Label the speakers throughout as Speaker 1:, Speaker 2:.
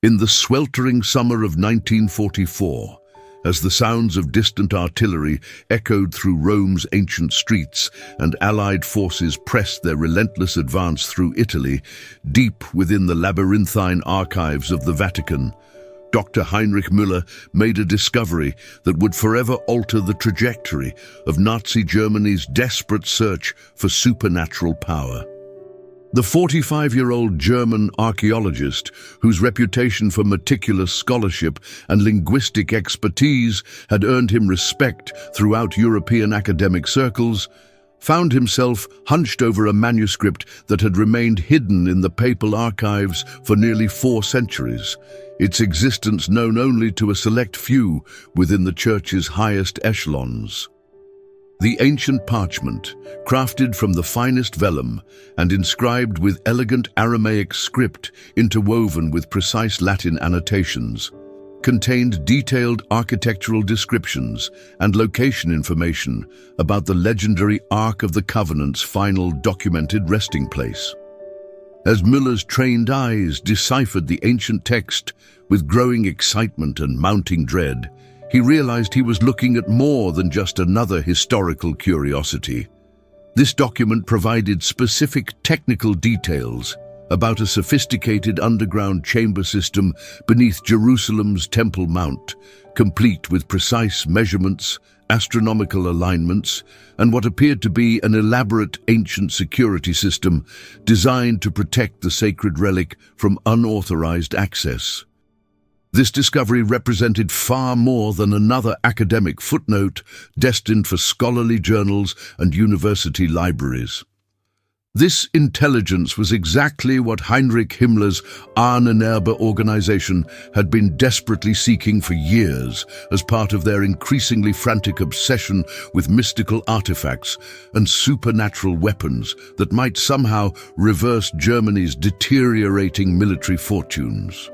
Speaker 1: In the sweltering summer of 1944, as the sounds of distant artillery echoed through Rome's ancient streets and Allied forces pressed their relentless advance through Italy, deep within the labyrinthine archives of the Vatican, Dr. Heinrich Müller made a discovery that would forever alter the trajectory of Nazi Germany's desperate search for supernatural power. The 45-year-old German archaeologist, whose reputation for meticulous scholarship and linguistic expertise had earned him respect throughout European academic circles, found himself hunched over a manuscript that had remained hidden in the papal archives for nearly 4 centuries, its existence known only to a select few within the Church's highest echelons. The ancient parchment, crafted from the finest vellum and inscribed with elegant Aramaic script interwoven with precise Latin annotations, contained detailed architectural descriptions and location information about the legendary Ark of the Covenant's final documented resting place. As Müller's trained eyes deciphered the ancient text with growing excitement and mounting dread, he realized he was looking at more than just another historical curiosity. This document provided specific technical details about a sophisticated underground chamber system beneath Jerusalem's Temple Mount, complete with precise measurements, astronomical alignments, and what appeared to be an elaborate ancient security system designed to protect the sacred relic from unauthorized access. This discovery represented far more than another academic footnote destined for scholarly journals and university libraries. This intelligence was exactly what Heinrich Himmler's Ahnenerbe organization had been desperately seeking for years as part of their increasingly frantic obsession with mystical artifacts and supernatural weapons that might somehow reverse Germany's deteriorating military fortunes.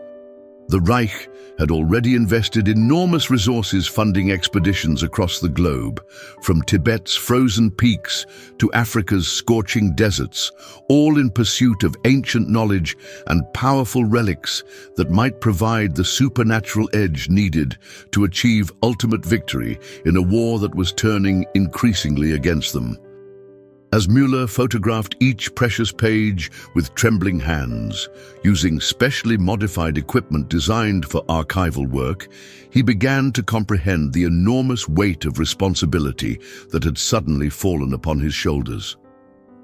Speaker 1: The Reich had already invested enormous resources funding expeditions across the globe, from Tibet's frozen peaks to Africa's scorching deserts, all in pursuit of ancient knowledge and powerful relics that might provide the supernatural edge needed to achieve ultimate victory in a war that was turning increasingly against them. As Müller photographed each precious page with trembling hands, using specially modified equipment designed for archival work, he began to comprehend the enormous weight of responsibility that had suddenly fallen upon his shoulders.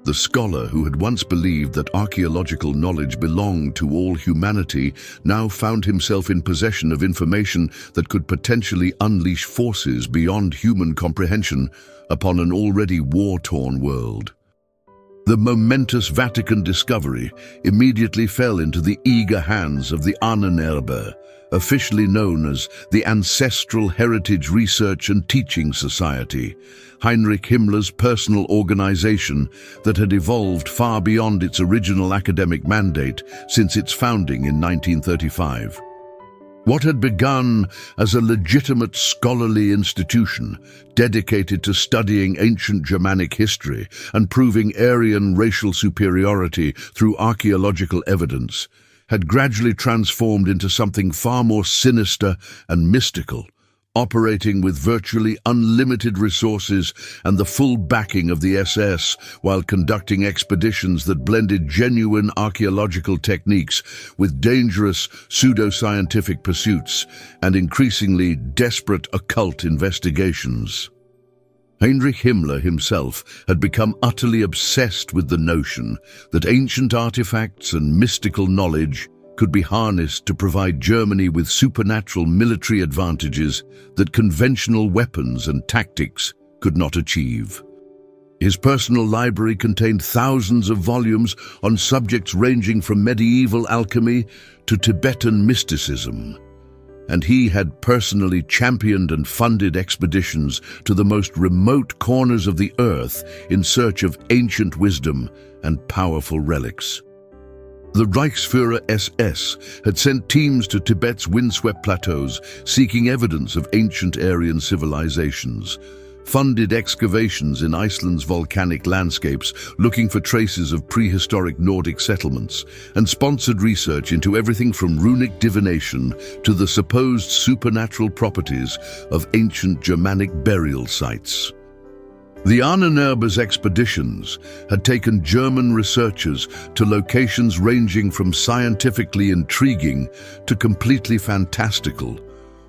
Speaker 1: The scholar who had once believed that archaeological knowledge belonged to all humanity now found himself in possession of information that could potentially unleash forces beyond human comprehension upon an already war-torn world. The momentous Vatican discovery immediately fell into the eager hands of the Ahnenerbe, officially known as the Ancestral Heritage Research and Teaching Society, Heinrich Himmler's personal organization that had evolved far beyond its original academic mandate since its founding in 1935. What had begun as a legitimate scholarly institution dedicated to studying ancient Germanic history and proving Aryan racial superiority through archaeological evidence had gradually transformed into something far more sinister and mystical, operating with virtually unlimited resources and the full backing of the SS while conducting expeditions that blended genuine archaeological techniques with dangerous pseudoscientific pursuits and increasingly desperate occult investigations. Heinrich Himmler himself had become utterly obsessed with the notion that ancient artifacts and mystical knowledge could be harnessed to provide Germany with supernatural military advantages that conventional weapons and tactics could not achieve. His personal library contained thousands of volumes on subjects ranging from medieval alchemy to Tibetan mysticism, and he had personally championed and funded expeditions to the most remote corners of the earth in search of ancient wisdom and powerful relics. The Reichsführer SS had sent teams to Tibet's windswept plateaus seeking evidence of ancient Aryan civilizations, funded excavations in Iceland's volcanic landscapes looking for traces of prehistoric Nordic settlements, and sponsored research into everything from runic divination to the supposed supernatural properties of ancient Germanic burial sites. The Ahnenerbe's expeditions had taken German researchers to locations ranging from scientifically intriguing to completely fantastical,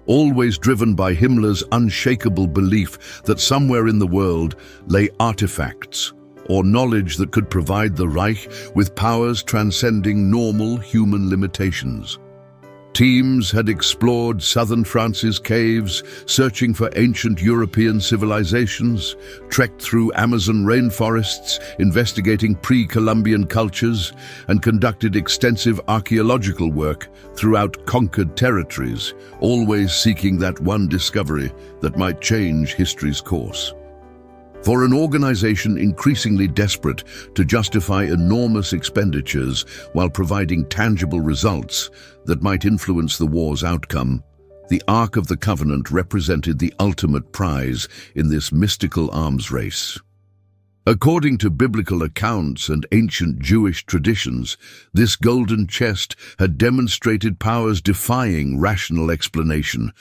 Speaker 1: always driven by Himmler's unshakable belief that somewhere in the world lay artifacts or knowledge that could provide the Reich with powers transcending normal human limitations. Teams had explored southern France's caves, searching for ancient European civilizations, trekked through Amazon rainforests, investigating pre-Columbian cultures, and conducted extensive archaeological work throughout conquered territories, always seeking that one discovery that might change history's course. For an organization increasingly desperate to justify enormous expenditures while providing tangible results that might influence the war's outcome, the Ark of the Covenant represented the ultimate prize in this mystical arms race. According to biblical accounts and ancient Jewish traditions, this golden chest had demonstrated powers defying rational explanation,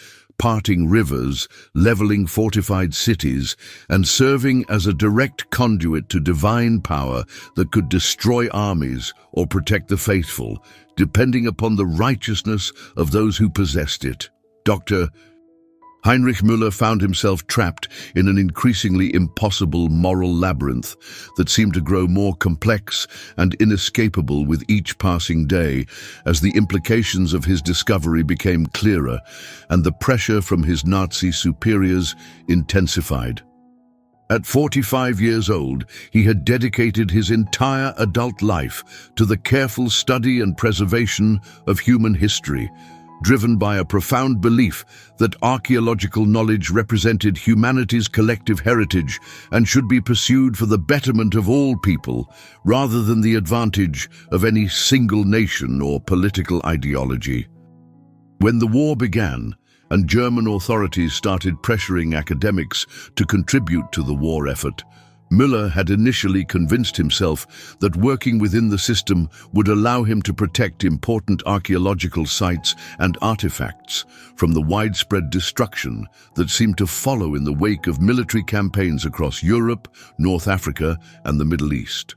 Speaker 1: parting rivers, leveling fortified cities, and serving as a direct conduit to divine power that could destroy armies or protect the faithful, depending upon the righteousness of those who possessed it. Dr. Heinrich Müller found himself trapped in an increasingly impossible moral labyrinth that seemed to grow more complex and inescapable with each passing day as the implications of his discovery became clearer and the pressure from his Nazi superiors intensified. At 45 years old, he had dedicated his entire adult life to the careful study and preservation of human history, driven by a profound belief that archaeological knowledge represented humanity's collective heritage and should be pursued for the betterment of all people, rather than the advantage of any single nation or political ideology. When the war began, and German authorities started pressuring academics to contribute to the war effort, Müller had initially convinced himself that working within the system would allow him to protect important archaeological sites and artifacts from the widespread destruction that seemed to follow in the wake of military campaigns across Europe, North Africa, and the Middle East.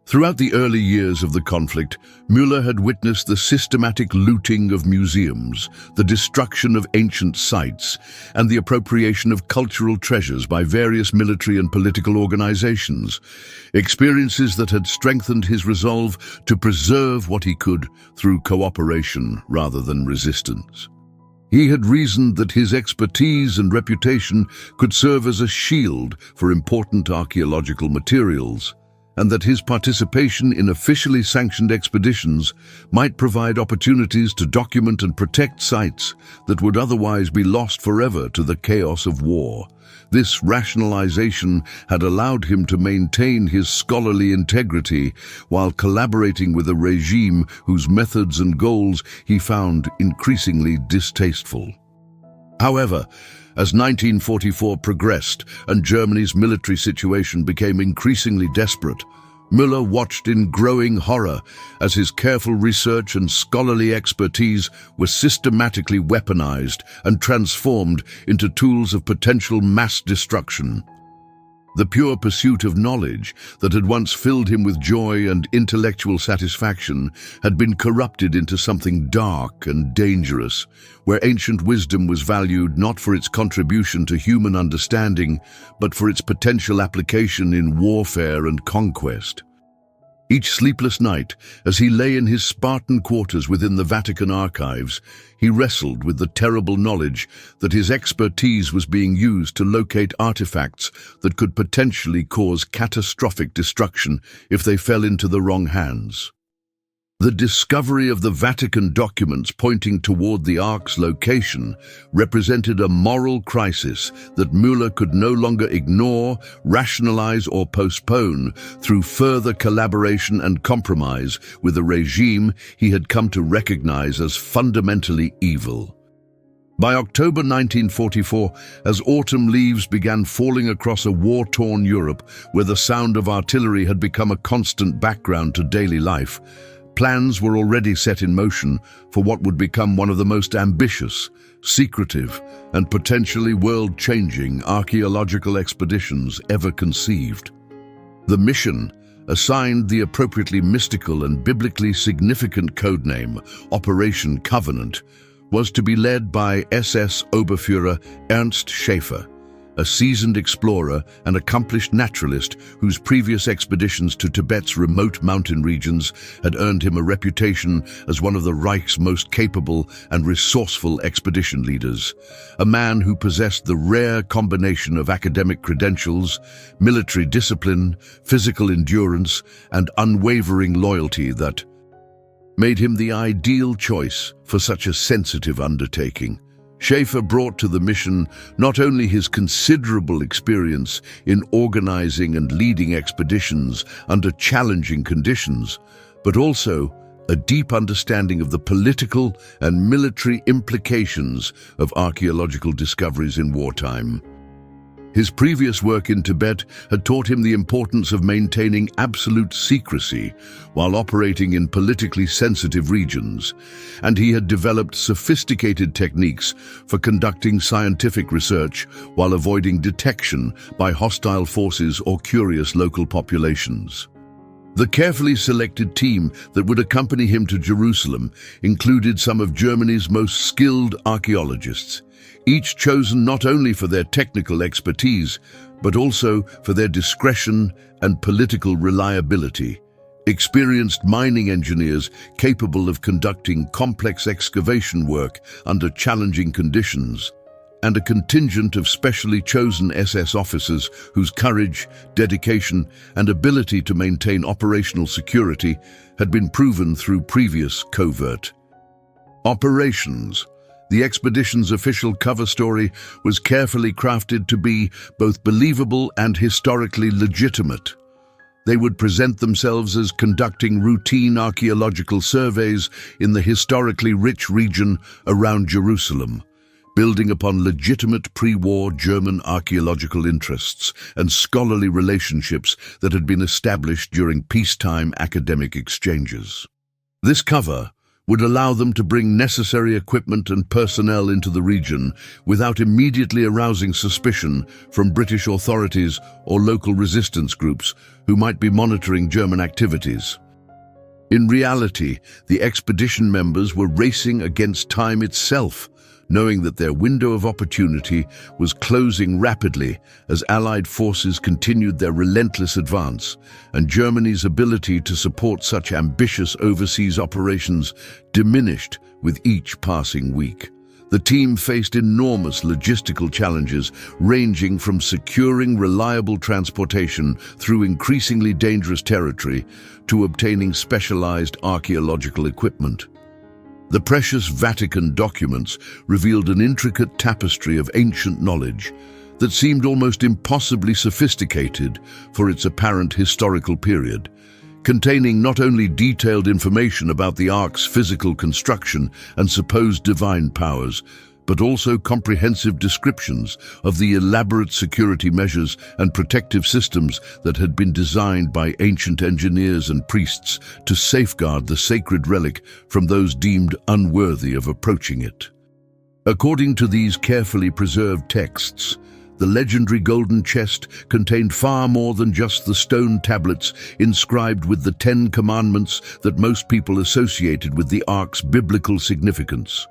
Speaker 1: Throughout the early years of the conflict, Müller had witnessed the systematic looting of museums, the destruction of ancient sites, and the appropriation of cultural treasures by various military and political organizations, experiences that had strengthened his resolve to preserve what he could through cooperation rather than resistance. He had reasoned that his expertise and reputation could serve as a shield for important archaeological materials, and that his participation in officially sanctioned expeditions might provide opportunities to document and protect sites that would otherwise be lost forever to the chaos of war. This rationalization had allowed him to maintain his scholarly integrity while collaborating with a regime whose methods and goals he found increasingly distasteful. However, as 1944 progressed and Germany's military situation became increasingly desperate, Müller watched in growing horror as his careful research and scholarly expertise were systematically weaponized and transformed into tools of potential mass destruction. The pure pursuit of knowledge that had once filled him with joy and intellectual satisfaction had been corrupted into something dark and dangerous, where ancient wisdom was valued not for its contribution to human understanding, but for its potential application in warfare and conquest. Each sleepless night, as he lay in his Spartan quarters within the Vatican archives, he wrestled with the terrible knowledge that his expertise was being used to locate artifacts that could potentially cause catastrophic destruction if they fell into the wrong hands. The discovery of the Vatican documents pointing toward the Ark's location represented a moral crisis that Müller could no longer ignore, rationalize, or postpone through further collaboration and compromise with a regime he had come to recognize as fundamentally evil. By October 1944, as autumn leaves began falling across a war-torn Europe where the sound of artillery had become a constant background to daily life, plans were already set in motion for what would become one of the most ambitious, secretive, and potentially world-changing archaeological expeditions ever conceived. The mission, assigned the appropriately mystical and biblically significant codename Operation Covenant, was to be led by SS Oberführer Ernst Schäfer, a seasoned explorer and accomplished naturalist whose previous expeditions to Tibet's remote mountain regions had earned him a reputation as one of the Reich's most capable and resourceful expedition leaders, a man who possessed the rare combination of academic credentials, military discipline, physical endurance, and unwavering loyalty that made him the ideal choice for such a sensitive undertaking. Schäfer brought to the mission not only his considerable experience in organizing and leading expeditions under challenging conditions, but also a deep understanding of the political and military implications of archaeological discoveries in wartime. His previous work in Tibet had taught him the importance of maintaining absolute secrecy while operating in politically sensitive regions, and he had developed sophisticated techniques for conducting scientific research while avoiding detection by hostile forces or curious local populations. The carefully selected team that would accompany him to Jerusalem included some of Germany's most skilled archaeologists, each chosen not only for their technical expertise, but also for their discretion and political reliability. Experienced mining engineers capable of conducting complex excavation work under challenging conditions, and a contingent of specially chosen SS officers whose courage, dedication, and ability to maintain operational security had been proven through previous covert operations. The expedition's official cover story was carefully crafted to be both believable and historically legitimate. They would present themselves as conducting routine archaeological surveys in the historically rich region around Jerusalem, building upon legitimate pre-war German archaeological interests and scholarly relationships that had been established during peacetime academic exchanges. This cover would allow them to bring necessary equipment and personnel into the region without immediately arousing suspicion from British authorities or local resistance groups who might be monitoring German activities. In reality, the expedition members were racing against time itself, knowing that their window of opportunity was closing rapidly as Allied forces continued their relentless advance, and Germany's ability to support such ambitious overseas operations diminished with each passing week. The team faced enormous logistical challenges, ranging from securing reliable transportation through increasingly dangerous territory to obtaining specialized archaeological equipment. The precious Vatican documents revealed an intricate tapestry of ancient knowledge that seemed almost impossibly sophisticated for its apparent historical period, containing not only detailed information about the Ark's physical construction and supposed divine powers, but also comprehensive descriptions of the elaborate security measures and protective systems that had been designed by ancient engineers and priests to safeguard the sacred relic from those deemed unworthy of approaching it. According to these carefully preserved texts, the legendary golden chest contained far more than just the stone tablets inscribed with the 10 Commandments that most people associated with the Ark's biblical significance.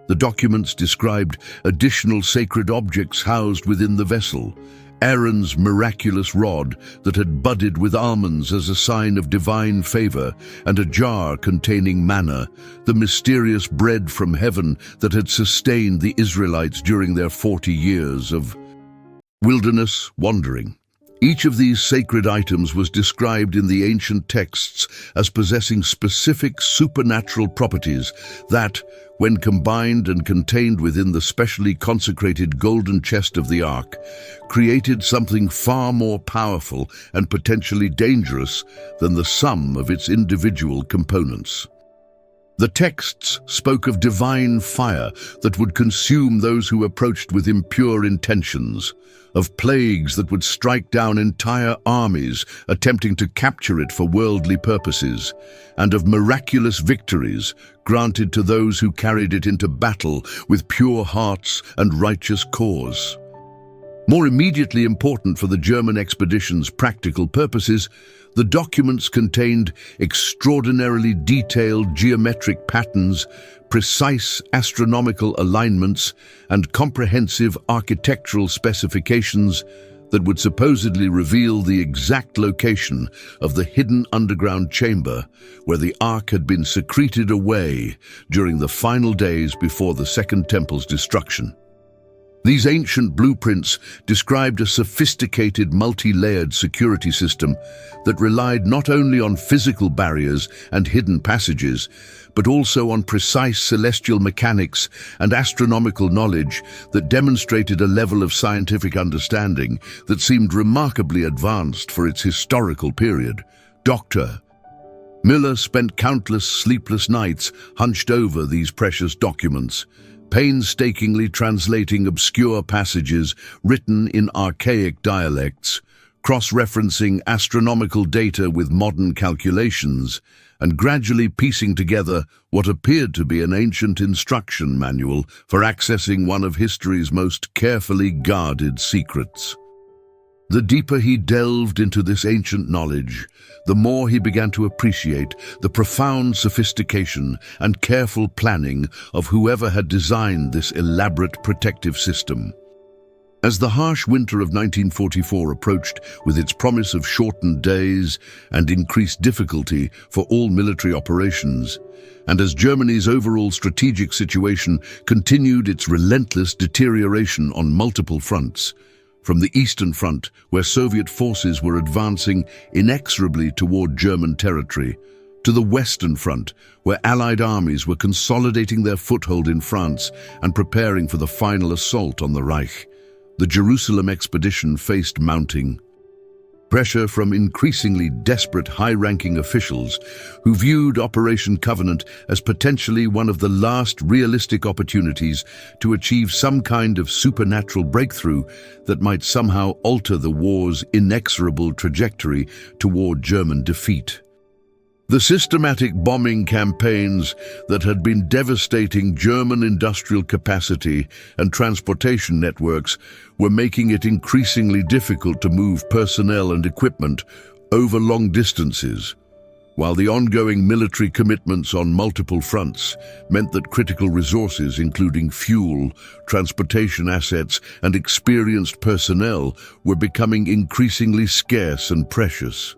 Speaker 1: The documents described additional sacred objects housed within the vessel, Aaron's miraculous rod that had budded with almonds as a sign of divine favor, and a jar containing manna, the mysterious bread from heaven that had sustained the Israelites during their 40 years of wilderness wandering. Each of these sacred items was described in the ancient texts as possessing specific supernatural properties that, when combined and contained within the specially consecrated golden chest of the Ark, created something far more powerful and potentially dangerous than the sum of its individual components. The texts spoke of divine fire that would consume those who approached with impure intentions, of plagues that would strike down entire armies attempting to capture it for worldly purposes, and of miraculous victories granted to those who carried it into battle with pure hearts and righteous cause. More immediately important for the German expedition's practical purposes, the documents contained extraordinarily detailed geometric patterns, precise astronomical alignments, and comprehensive architectural specifications that would supposedly reveal the exact location of the hidden underground chamber where the Ark had been secreted away during the final days before the Second Temple's destruction. These ancient blueprints described a sophisticated multi-layered security system that relied not only on physical barriers and hidden passages, but also on precise celestial mechanics and astronomical knowledge that demonstrated a level of scientific understanding that seemed remarkably advanced for its historical period. Dr. Müller spent countless sleepless nights hunched over these precious documents, painstakingly translating obscure passages written in archaic dialects, cross-referencing astronomical data with modern calculations, and gradually piecing together what appeared to be an ancient instruction manual for accessing one of history's most carefully guarded secrets. The deeper he delved into this ancient knowledge, the more he began to appreciate the profound sophistication and careful planning of whoever had designed this elaborate protective system. As the harsh winter of 1944 approached with its promise of shortened days and increased difficulty for all military operations, and as Germany's overall strategic situation continued its relentless deterioration on multiple fronts, from the Eastern Front, where Soviet forces were advancing inexorably toward German territory, to the Western Front, where Allied armies were consolidating their foothold in France and preparing for the final assault on the Reich, the Jerusalem expedition faced mounting pressure from increasingly desperate high-ranking officials who viewed Operation Covenant as potentially one of the last realistic opportunities to achieve some kind of supernatural breakthrough that might somehow alter the war's inexorable trajectory toward German defeat. The systematic bombing campaigns that had been devastating German industrial capacity and transportation networks were making it increasingly difficult to move personnel and equipment over long distances, while the ongoing military commitments on multiple fronts meant that critical resources, including fuel, transportation assets, and experienced personnel, were becoming increasingly scarce and precious.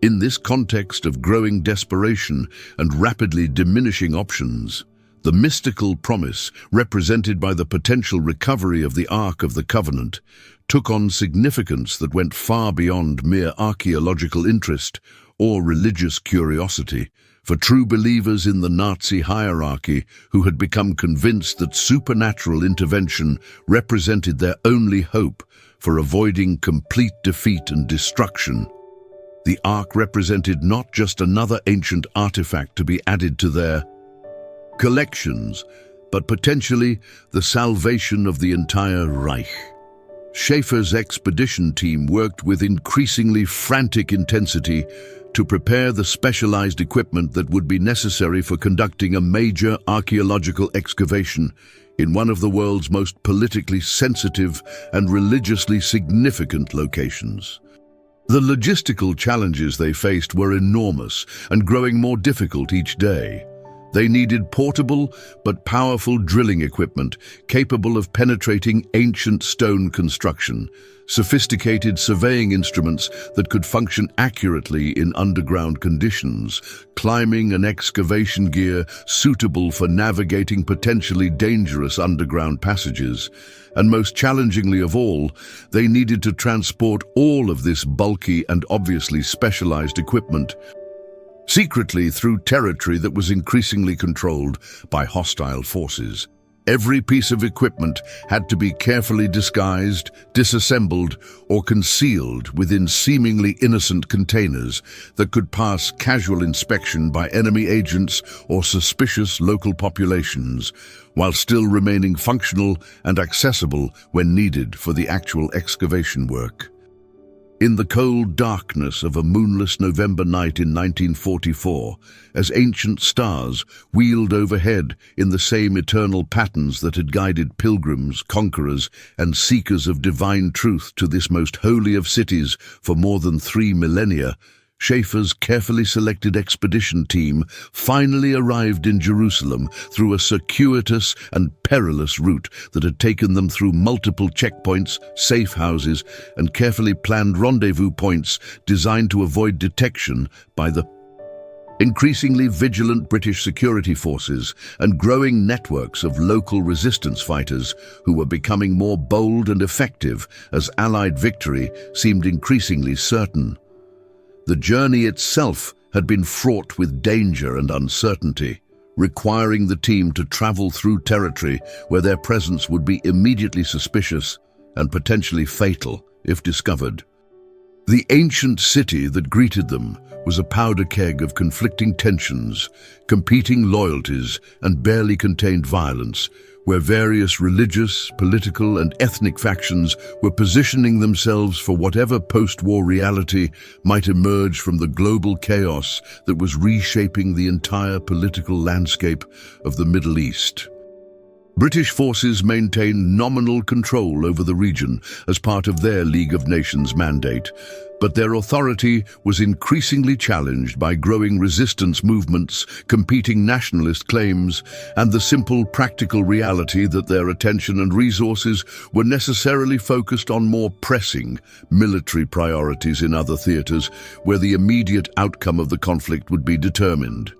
Speaker 1: In this context of growing desperation and rapidly diminishing options, the mystical promise represented by the potential recovery of the Ark of the Covenant took on significance that went far beyond mere archaeological interest or religious curiosity for true believers in the Nazi hierarchy who had become convinced that supernatural intervention represented their only hope for avoiding complete defeat and destruction. The Ark represented not just another ancient artifact to be added to their collections, but potentially the salvation of the entire Reich. Schaefer's expedition team worked with increasingly frantic intensity to prepare the specialized equipment that would be necessary for conducting a major archaeological excavation in one of the world's most politically sensitive and religiously significant locations. The logistical challenges they faced were enormous and growing more difficult each day. They needed portable but powerful drilling equipment capable of penetrating ancient stone construction, sophisticated surveying instruments that could function accurately in underground conditions, climbing and excavation gear suitable for navigating potentially dangerous underground passages, and most challengingly of all, they needed to transport all of this bulky and obviously specialized equipment secretly through territory that was increasingly controlled by hostile forces. Every piece of equipment had to be carefully disguised, disassembled, or concealed within seemingly innocent containers that could pass casual inspection by enemy agents or suspicious local populations, while still remaining functional and accessible when needed for the actual excavation work. In the cold darkness of a moonless November night in 1944, as ancient stars wheeled overhead in the same eternal patterns that had guided pilgrims, conquerors, and seekers of divine truth to this most holy of cities for more than 3 millennia, Schaeffer's carefully selected expedition team finally arrived in Jerusalem through a circuitous and perilous route that had taken them through multiple checkpoints, safe houses, and carefully planned rendezvous points designed to avoid detection by the increasingly vigilant British security forces and growing networks of local resistance fighters who were becoming more bold and effective as Allied victory seemed increasingly certain. The journey itself had been fraught with danger and uncertainty, requiring the team to travel through territory where their presence would be immediately suspicious and potentially fatal if discovered. The ancient city that greeted them was a powder keg of conflicting tensions, competing loyalties, and barely contained violence, where various religious, political, and ethnic factions were positioning themselves for whatever post-war reality might emerge from the global chaos that was reshaping the entire political landscape of the Middle East. British forces maintained nominal control over the region as part of their League of Nations mandate, but their authority was increasingly challenged by growing resistance movements, competing nationalist claims, and the simple practical reality that their attention and resources were necessarily focused on more pressing military priorities in other theaters where the immediate outcome of the conflict would be determined.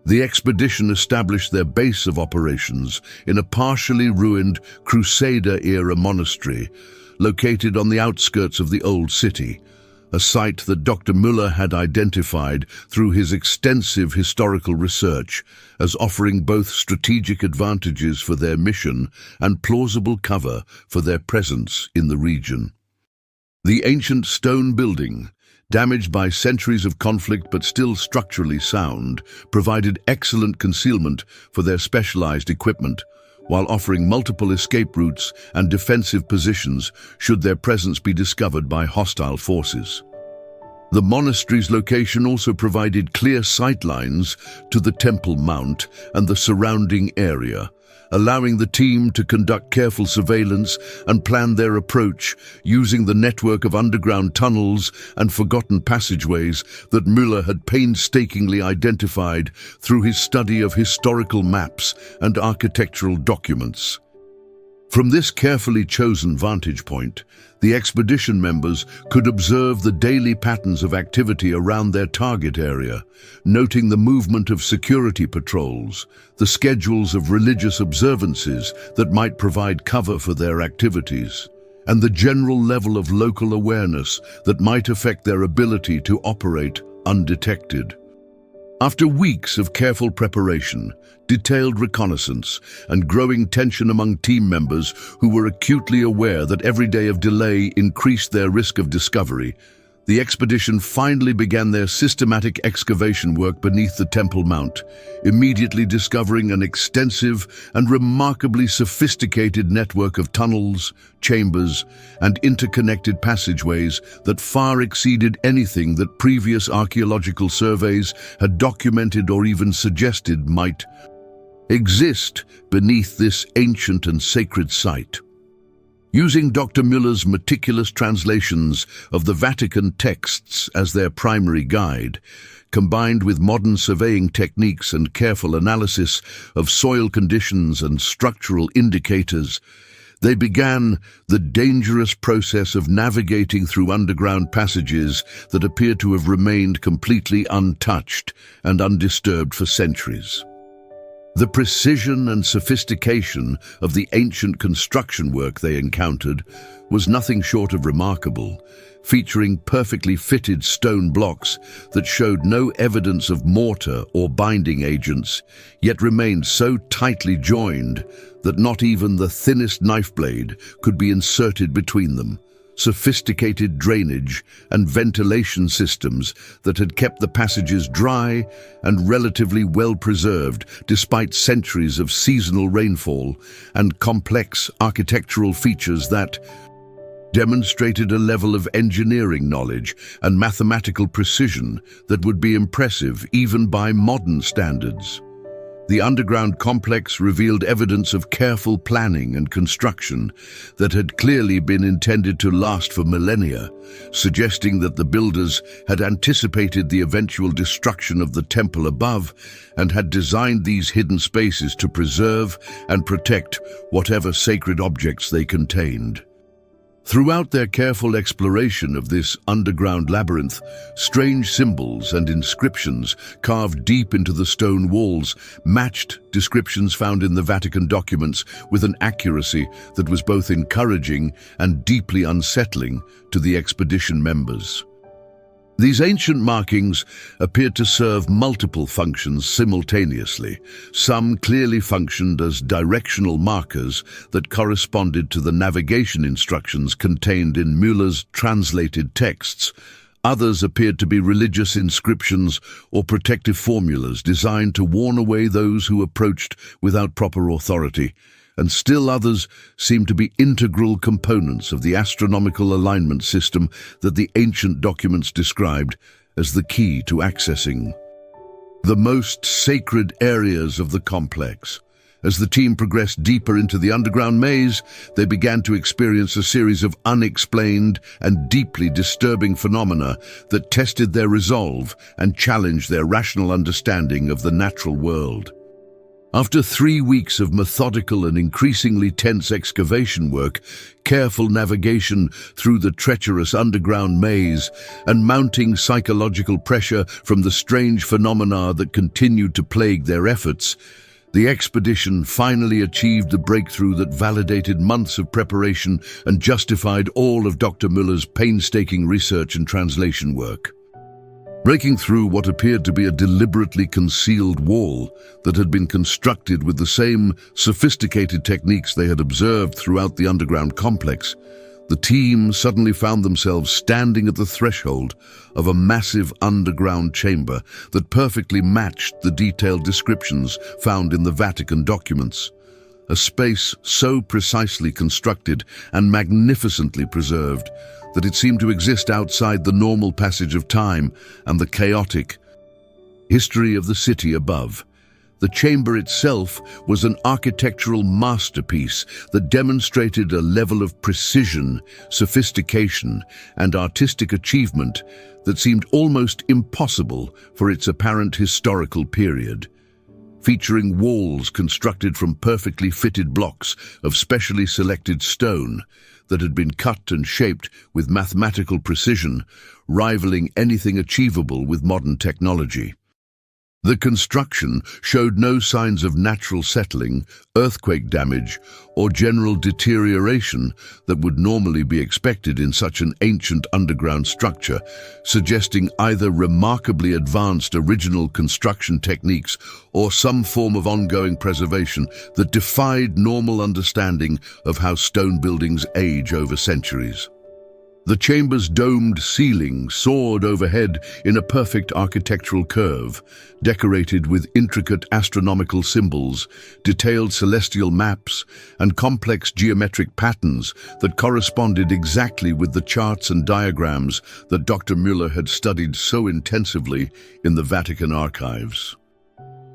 Speaker 1: The expedition established their base of operations in a partially ruined Crusader-era monastery located on the outskirts of the old city, a site that Dr. Müller had identified through his extensive historical research as offering both strategic advantages for their mission and plausible cover for their presence in the region. The ancient stone building, damaged by centuries of conflict but still structurally sound, provided excellent concealment for their specialized equipment, while offering multiple escape routes and defensive positions should their presence be discovered by hostile forces. The monastery's location also provided clear sightlines to the Temple Mount and the surrounding area, allowing the team to conduct careful surveillance and plan their approach using the network of underground tunnels and forgotten passageways that Müller had painstakingly identified through his study of historical maps and architectural documents. From this carefully chosen vantage point, the expedition members could observe the daily patterns of activity around their target area, noting the movement of security patrols, the schedules of religious observances that might provide cover for their activities, and the general level of local awareness that might affect their ability to operate undetected. After weeks of careful preparation, detailed reconnaissance, and growing tension among team members who were acutely aware that every day of delay increased their risk of discovery, the expedition finally began their systematic excavation work beneath the Temple Mount, immediately discovering an extensive and remarkably sophisticated network of tunnels, chambers, and interconnected passageways that far exceeded anything that previous archaeological surveys had documented or even suggested might exist beneath this ancient and sacred site. Using Dr. Müller's meticulous translations of the Vatican texts as their primary guide, combined with modern surveying techniques and careful analysis of soil conditions and structural indicators, they began the dangerous process of navigating through underground passages that appear to have remained completely untouched and undisturbed for centuries. The precision and sophistication of the ancient construction work they encountered was nothing short of remarkable, featuring perfectly fitted stone blocks that showed no evidence of mortar or binding agents, yet remained so tightly joined that not even the thinnest knife blade could be inserted between them. Sophisticated drainage and ventilation systems that had kept the passages dry and relatively well preserved despite centuries of seasonal rainfall, and complex architectural features that demonstrated a level of engineering knowledge and mathematical precision that would be impressive even by modern standards. The underground complex revealed evidence of careful planning and construction that had clearly been intended to last for millennia, suggesting that the builders had anticipated the eventual destruction of the temple above and had designed these hidden spaces to preserve and protect whatever sacred objects they contained. Throughout their careful exploration of this underground labyrinth, strange symbols and inscriptions carved deep into the stone walls matched descriptions found in the Vatican documents with an accuracy that was both encouraging and deeply unsettling to the expedition members. These ancient markings appeared to serve multiple functions simultaneously. Some clearly functioned as directional markers that corresponded to the navigation instructions contained in Müller's translated texts. Others appeared to be religious inscriptions or protective formulas designed to warn away those who approached without proper authority. And still others seemed to be integral components of the astronomical alignment system that the ancient documents described as the key to accessing the most sacred areas of the complex. As the team progressed deeper into the underground maze, they began to experience a series of unexplained and deeply disturbing phenomena that tested their resolve and challenged their rational understanding of the natural world. After 3 weeks of methodical and increasingly tense excavation work, careful navigation through the treacherous underground maze, and mounting psychological pressure from the strange phenomena that continued to plague their efforts, the expedition finally achieved the breakthrough that validated months of preparation and justified all of Dr. Müller's painstaking research and translation work. Breaking through what appeared to be a deliberately concealed wall that had been constructed with the same sophisticated techniques they had observed throughout the underground complex, the team suddenly found themselves standing at the threshold of a massive underground chamber that perfectly matched the detailed descriptions found in the Vatican documents. A space so precisely constructed and magnificently preserved that it seemed to exist outside the normal passage of time and the chaotic history of the city above. The chamber itself was an architectural masterpiece that demonstrated a level of precision, sophistication, and artistic achievement that seemed almost impossible for its apparent historical period. Featuring walls constructed from perfectly fitted blocks of specially selected stone that had been cut and shaped with mathematical precision, rivaling anything achievable with modern technology. The construction showed no signs of natural settling, earthquake damage, or general deterioration that would normally be expected in such an ancient underground structure, suggesting either remarkably advanced original construction techniques or some form of ongoing preservation that defied normal understanding of how stone buildings age over centuries. The chamber's domed ceiling soared overhead in a perfect architectural curve, decorated with intricate astronomical symbols, detailed celestial maps, and complex geometric patterns that corresponded exactly with the charts and diagrams that Dr. Müller had studied so intensively in the Vatican archives.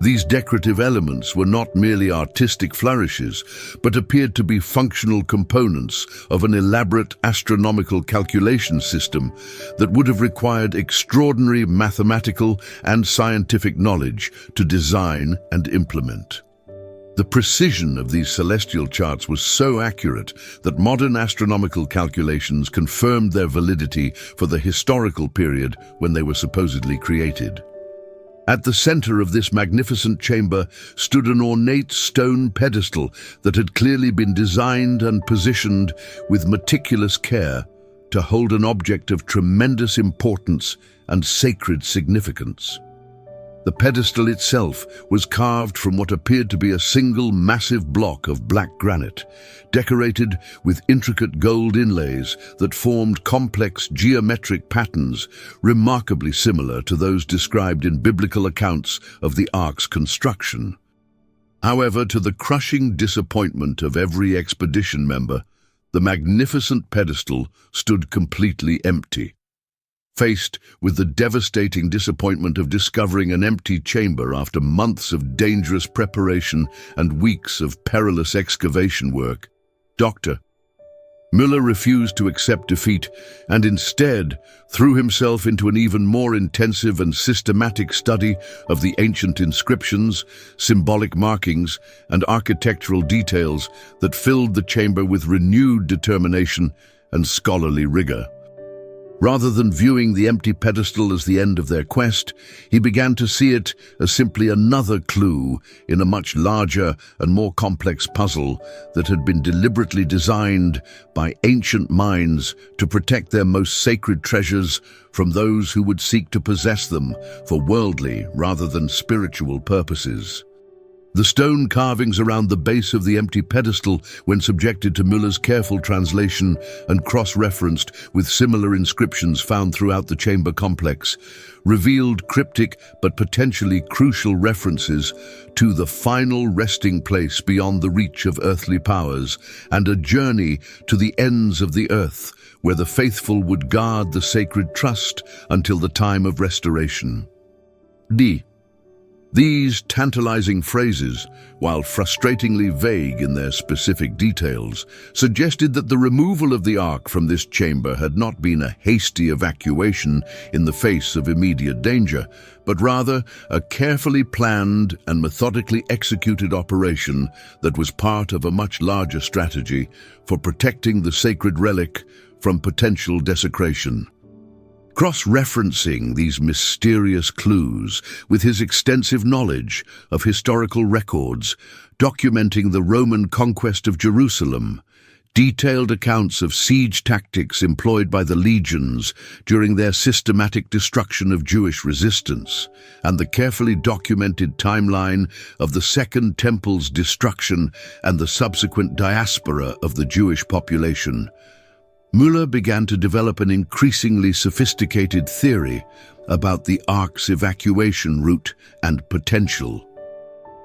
Speaker 1: These decorative elements were not merely artistic flourishes, but appeared to be functional components of an elaborate astronomical calculation system that would have required extraordinary mathematical and scientific knowledge to design and implement. The precision of these celestial charts was so accurate that modern astronomical calculations confirmed their validity for the historical period when they were supposedly created. At the center of this magnificent chamber stood an ornate stone pedestal that had clearly been designed and positioned with meticulous care to hold an object of tremendous importance and sacred significance. The pedestal itself was carved from what appeared to be a single massive block of black granite, decorated with intricate gold inlays that formed complex geometric patterns remarkably similar to those described in biblical accounts of the ark's construction. However, to the crushing disappointment of every expedition member, the magnificent pedestal stood completely empty. Faced with the devastating disappointment of discovering an empty chamber after months of dangerous preparation and weeks of perilous excavation work, Dr. Müller refused to accept defeat and instead threw himself into an even more intensive and systematic study of the ancient inscriptions, symbolic markings, and architectural details that filled the chamber with renewed determination and scholarly rigor. Rather than viewing the empty pedestal as the end of their quest, he began to see it as simply another clue in a much larger and more complex puzzle that had been deliberately designed by ancient minds to protect their most sacred treasures from those who would seek to possess them for worldly rather than spiritual purposes. The stone carvings around the base of the empty pedestal, when subjected to Müller's careful translation and cross-referenced with similar inscriptions found throughout the chamber complex, revealed cryptic but potentially crucial references to the final resting place beyond the reach of earthly powers and a journey to the ends of the earth, where the faithful would guard the sacred trust until the time of restoration. These tantalizing phrases, while frustratingly vague in their specific details, suggested that the removal of the ark from this chamber had not been a hasty evacuation in the face of immediate danger, but rather a carefully planned and methodically executed operation that was part of a much larger strategy for protecting the sacred relic from potential desecration. Cross-referencing these mysterious clues with his extensive knowledge of historical records documenting the Roman conquest of Jerusalem, detailed accounts of siege tactics employed by the legions during their systematic destruction of Jewish resistance, and the carefully documented timeline of the Second Temple's destruction and the subsequent diaspora of the Jewish population, Müller began to develop an increasingly sophisticated theory about the ark's evacuation route and potential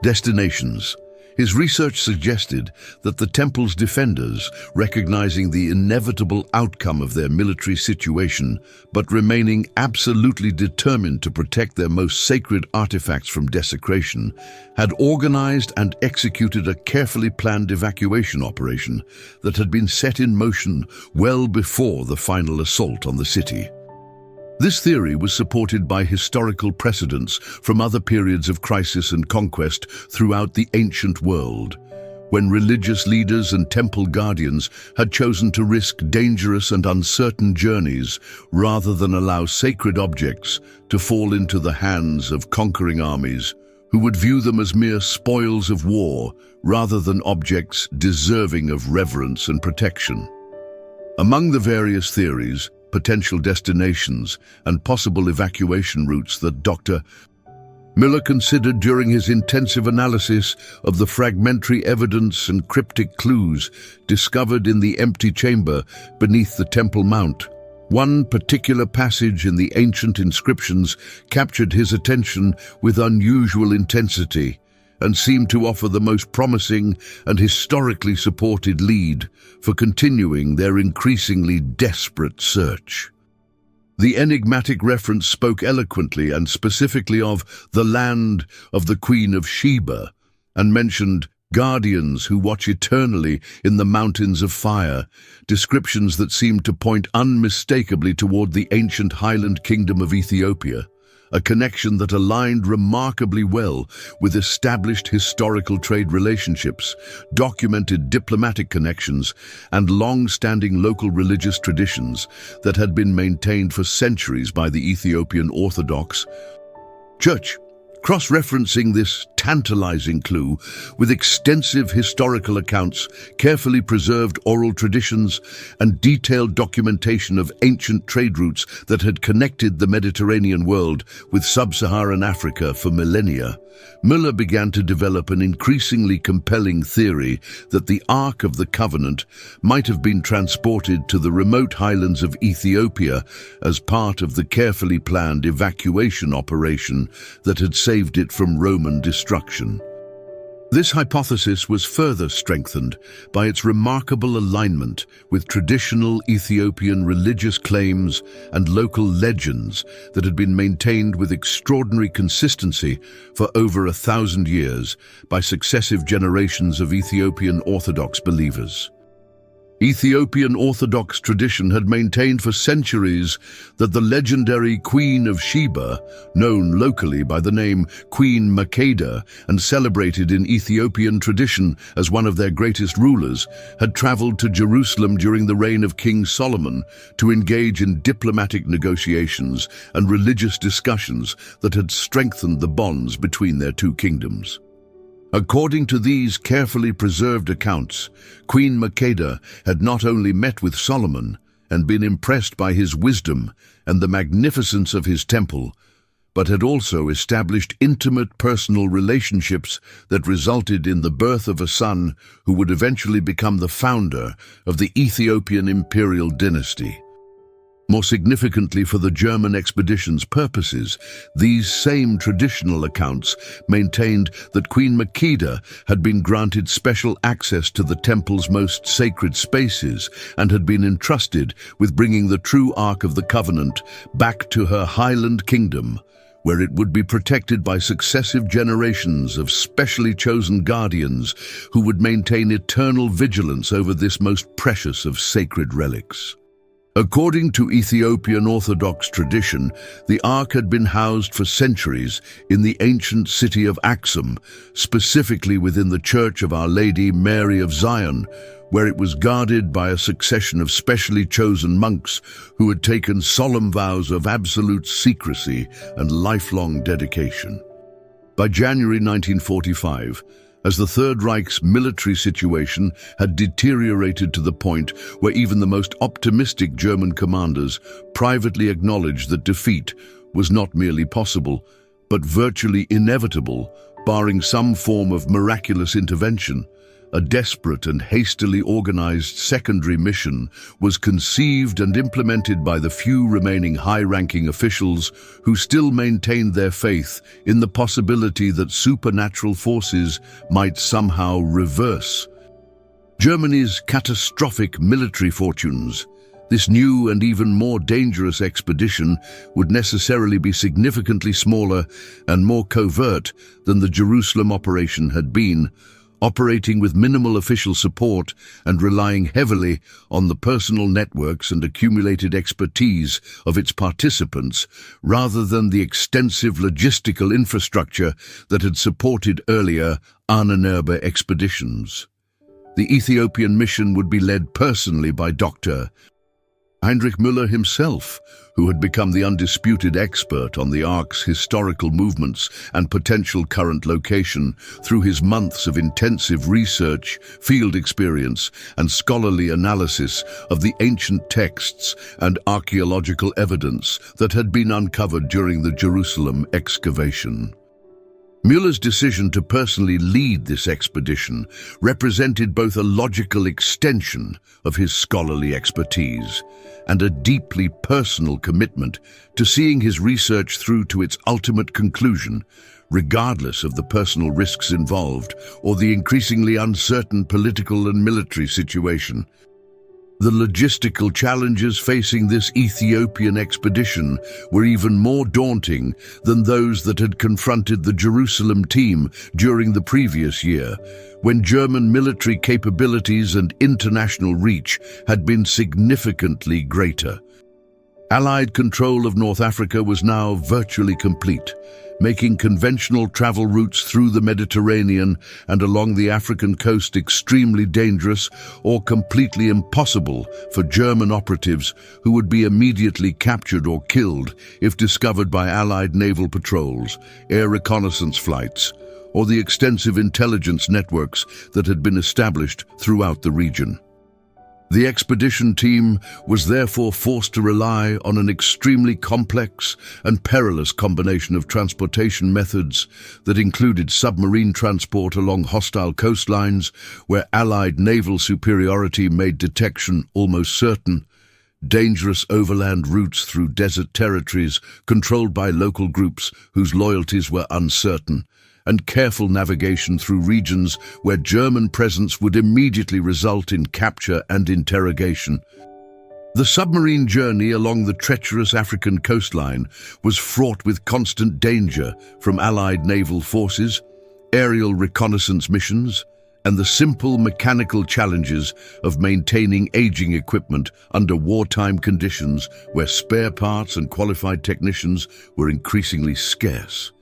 Speaker 1: destinations. His research suggested that the temple's defenders, recognizing the inevitable outcome of their military situation, but remaining absolutely determined to protect their most sacred artifacts from desecration, had organized and executed a carefully planned evacuation operation that had been set in motion well before the final assault on the city. This theory was supported by historical precedents from other periods of crisis and conquest throughout the ancient world, when religious leaders and temple guardians had chosen to risk dangerous and uncertain journeys rather than allow sacred objects to fall into the hands of conquering armies who would view them as mere spoils of war rather than objects deserving of reverence and protection. Among the various theories, potential destinations, and possible evacuation routes that Dr. Müller considered during his intensive analysis of the fragmentary evidence and cryptic clues discovered in the empty chamber beneath the Temple Mount. One particular passage in the ancient inscriptions captured his attention with unusual intensity and seemed to offer the most promising and historically supported lead for continuing their increasingly desperate search. The enigmatic reference spoke eloquently and specifically of the land of the Queen of Sheba and mentioned guardians who watch eternally in the mountains of fire, descriptions that seemed to point unmistakably toward the ancient highland kingdom of Ethiopia, a connection that aligned remarkably well with established historical trade relationships, documented diplomatic connections, and long-standing local religious traditions that had been maintained for centuries by the Ethiopian Orthodox Church. Cross-referencing this tantalizing clue with extensive historical accounts, carefully preserved oral traditions, and detailed documentation of ancient trade routes that had connected the Mediterranean world with sub-Saharan Africa for millennia, Müller began to develop an increasingly compelling theory that the Ark of the Covenant might have been transported to the remote highlands of Ethiopia as part of the carefully planned evacuation operation that had saved it from Roman destruction. This hypothesis was further strengthened by its remarkable alignment with traditional Ethiopian religious claims and local legends that had been maintained with extraordinary consistency for over 1,000 years by successive generations of Ethiopian Orthodox believers. Ethiopian Orthodox tradition had maintained for centuries that the legendary Queen of Sheba, known locally by the name Queen Makeda and celebrated in Ethiopian tradition as one of their greatest rulers, had traveled to Jerusalem during the reign of King Solomon to engage in diplomatic negotiations and religious discussions that had strengthened the bonds between their two kingdoms. According to these carefully preserved accounts, Queen Makeda had not only met with Solomon and been impressed by his wisdom and the magnificence of his temple, but had also established intimate personal relationships that resulted in the birth of a son who would eventually become the founder of the Ethiopian imperial dynasty. More significantly for the German expedition's purposes, these same traditional accounts maintained that Queen Makeda had been granted special access to the temple's most sacred spaces and had been entrusted with bringing the true Ark of the Covenant back to her highland kingdom, where it would be protected by successive generations of specially chosen guardians who would maintain eternal vigilance over this most precious of sacred relics. According to Ethiopian Orthodox tradition, the Ark had been housed for centuries in the ancient city of Aksum, specifically within the Church of Our Lady Mary of Zion, where it was guarded by a succession of specially chosen monks who had taken solemn vows of absolute secrecy and lifelong dedication. By January 1945, as the Third Reich's military situation had deteriorated to the point where even the most optimistic German commanders privately acknowledged that defeat was not merely possible, but virtually inevitable, barring some form of miraculous intervention, a desperate and hastily organized secondary mission was conceived and implemented by the few remaining high-ranking officials who still maintained their faith in the possibility that supernatural forces might somehow reverse Germany's catastrophic military fortunes. This new and even more dangerous expedition would necessarily be significantly smaller and more covert than the Jerusalem operation had been, operating with minimal official support and relying heavily on the personal networks and accumulated expertise of its participants rather than the extensive logistical infrastructure that had supported earlier Ahnenerbe expeditions. The Ethiopian mission would be led personally by Dr. Heinrich Müller himself, who had become the undisputed expert on the Ark's historical movements and potential current location through his months of intensive research, field experience, and scholarly analysis of the ancient texts and archaeological evidence that had been uncovered during the Jerusalem excavation. Müller's decision to personally lead this expedition represented both a logical extension of his scholarly expertise and a deeply personal commitment to seeing his research through to its ultimate conclusion, regardless of the personal risks involved or the increasingly uncertain political and military situation. The logistical challenges facing this Ethiopian expedition were even more daunting than those that had confronted the Jerusalem team during the previous year, when German military capabilities and international reach had been significantly greater. Allied control of North Africa was now virtually complete, making conventional travel routes through the Mediterranean and along the African coast extremely dangerous or completely impossible for German operatives who would be immediately captured or killed if discovered by Allied naval patrols, air reconnaissance flights, or the extensive intelligence networks that had been established throughout the region. The expedition team was therefore forced to rely on an extremely complex and perilous combination of transportation methods that included submarine transport along hostile coastlines where Allied naval superiority made detection almost certain, dangerous overland routes through desert territories controlled by local groups whose loyalties were uncertain, and careful navigation through regions where German presence would immediately result in capture and interrogation. The submarine journey along the treacherous African coastline was fraught with constant danger from Allied naval forces, aerial reconnaissance missions, and the simple mechanical challenges of maintaining aging equipment under wartime conditions where spare parts and qualified technicians were increasingly scarce.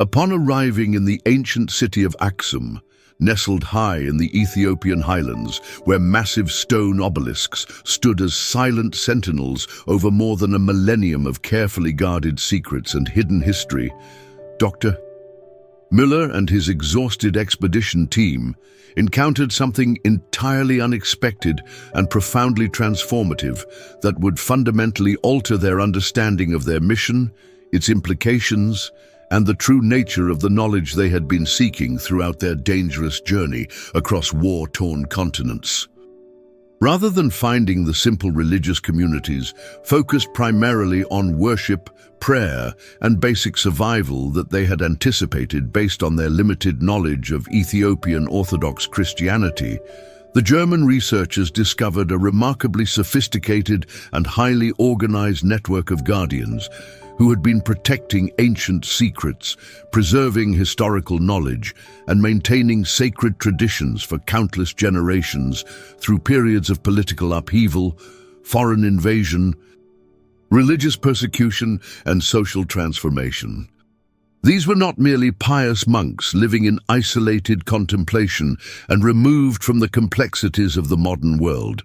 Speaker 1: Upon arriving in the ancient city of Aksum, nestled high in the Ethiopian highlands, where massive stone obelisks stood as silent sentinels over more than a millennium of carefully guarded secrets and hidden history, Dr. Müller and his exhausted expedition team encountered something entirely unexpected and profoundly transformative that would fundamentally alter their understanding of their mission, its implications, and the true nature of the knowledge they had been seeking throughout their dangerous journey across war-torn continents. Rather than finding the simple religious communities focused primarily on worship, prayer, and basic survival that they had anticipated based on their limited knowledge of Ethiopian Orthodox Christianity, the German researchers discovered a remarkably sophisticated and highly organized network of guardians who had been protecting ancient secrets, preserving historical knowledge, and maintaining sacred traditions for countless generations through periods of political upheaval, foreign invasion, religious persecution, and social transformation. These were not merely pious monks living in isolated contemplation and removed from the complexities of the modern world,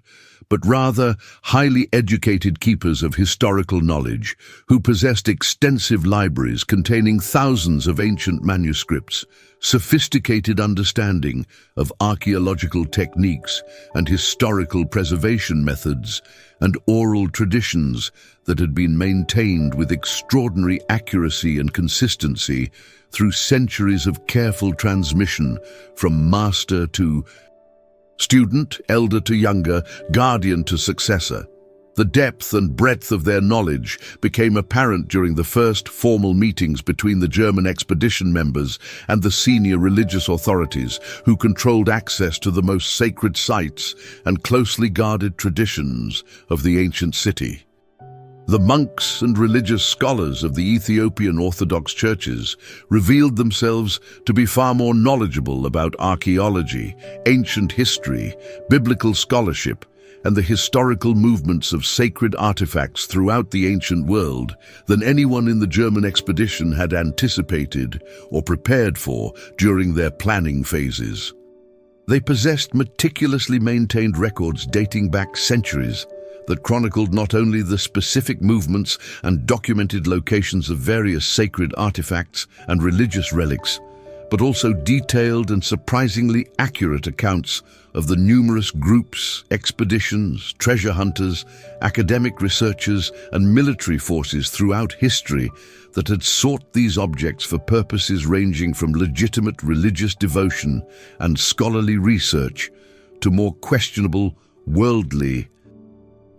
Speaker 1: but rather highly educated keepers of historical knowledge who possessed extensive libraries containing thousands of ancient manuscripts, sophisticated understanding of archaeological techniques and historical preservation methods, and oral traditions that had been maintained with extraordinary accuracy and consistency through centuries of careful transmission from master to student, elder to younger, guardian to successor. The depth and breadth of their knowledge became apparent during the first formal meetings between the German expedition members and the senior religious authorities who controlled access to the most sacred sites and closely guarded traditions of the ancient city. The monks and religious scholars of the Ethiopian Orthodox churches revealed themselves to be far more knowledgeable about archaeology, ancient history, biblical scholarship, and the historical movements of sacred artifacts throughout the ancient world than anyone in the German expedition had anticipated or prepared for during their planning phases. They possessed meticulously maintained records dating back centuries that chronicled not only the specific movements and documented locations of various sacred artifacts and religious relics, but also detailed and surprisingly accurate accounts of the numerous groups, expeditions, treasure hunters, academic researchers, and military forces throughout history that had sought these objects for purposes ranging from legitimate religious devotion and scholarly research to more questionable, worldly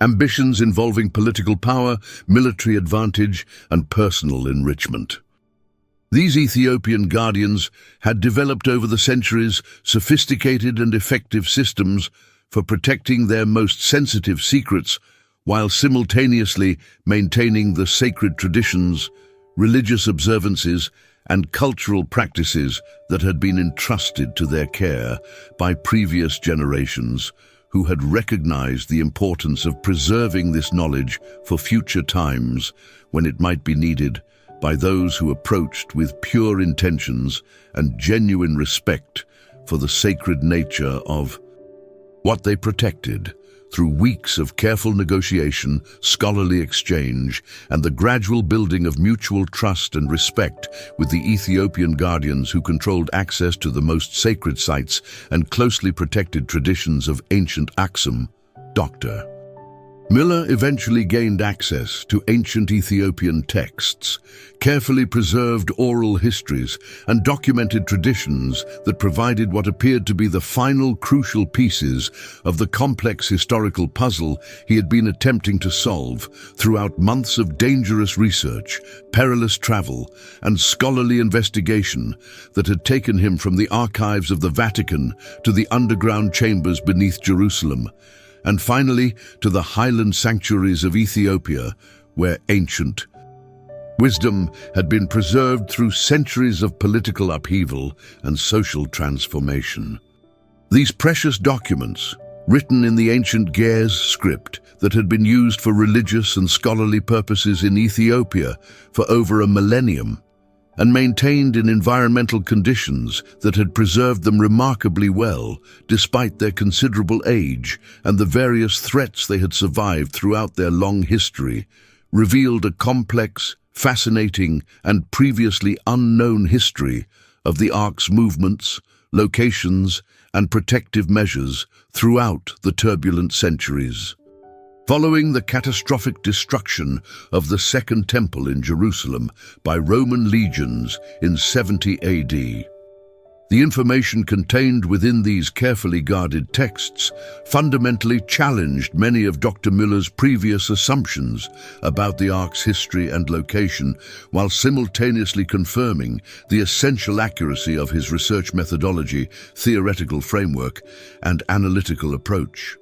Speaker 1: ambitions involving political power, military advantage, and personal enrichment. These Ethiopian guardians had developed over the centuries sophisticated and effective systems for protecting their most sensitive secrets while simultaneously maintaining the sacred traditions, religious observances, and cultural practices that had been entrusted to their care by previous generations, who had recognized the importance of preserving this knowledge for future times when it might be needed by those who approached with pure intentions and genuine respect for the sacred nature of what they protected. Through weeks of careful negotiation, scholarly exchange, and the gradual building of mutual trust and respect with the Ethiopian guardians who controlled access to the most sacred sites and closely protected traditions of ancient Aksum, Dr. Müller eventually gained access to ancient Ethiopian texts, carefully preserved oral histories, and documented traditions that provided what appeared to be the final crucial pieces of the complex historical puzzle he had been attempting to solve throughout months of dangerous research, perilous travel, and scholarly investigation that had taken him from the archives of the Vatican to the underground chambers beneath Jerusalem, and finally to the highland sanctuaries of Ethiopia, where ancient wisdom had been preserved through centuries of political upheaval and social transformation. These precious documents, written in the ancient Ge'ez script that had been used for religious and scholarly purposes in Ethiopia for over a millennium, and maintained in environmental conditions that had preserved them remarkably well, despite their considerable age and the various threats they had survived throughout their long history, revealed a complex, fascinating, and previously unknown history of the Ark's movements, locations, and protective measures throughout the turbulent centuries. Following the catastrophic destruction of the Second Temple in Jerusalem by Roman legions in 70 AD, the information contained within these carefully guarded texts fundamentally challenged many of Dr. Müller's previous assumptions about the Ark's history and location, while simultaneously confirming the essential accuracy of his research methodology, theoretical framework, and analytical approach.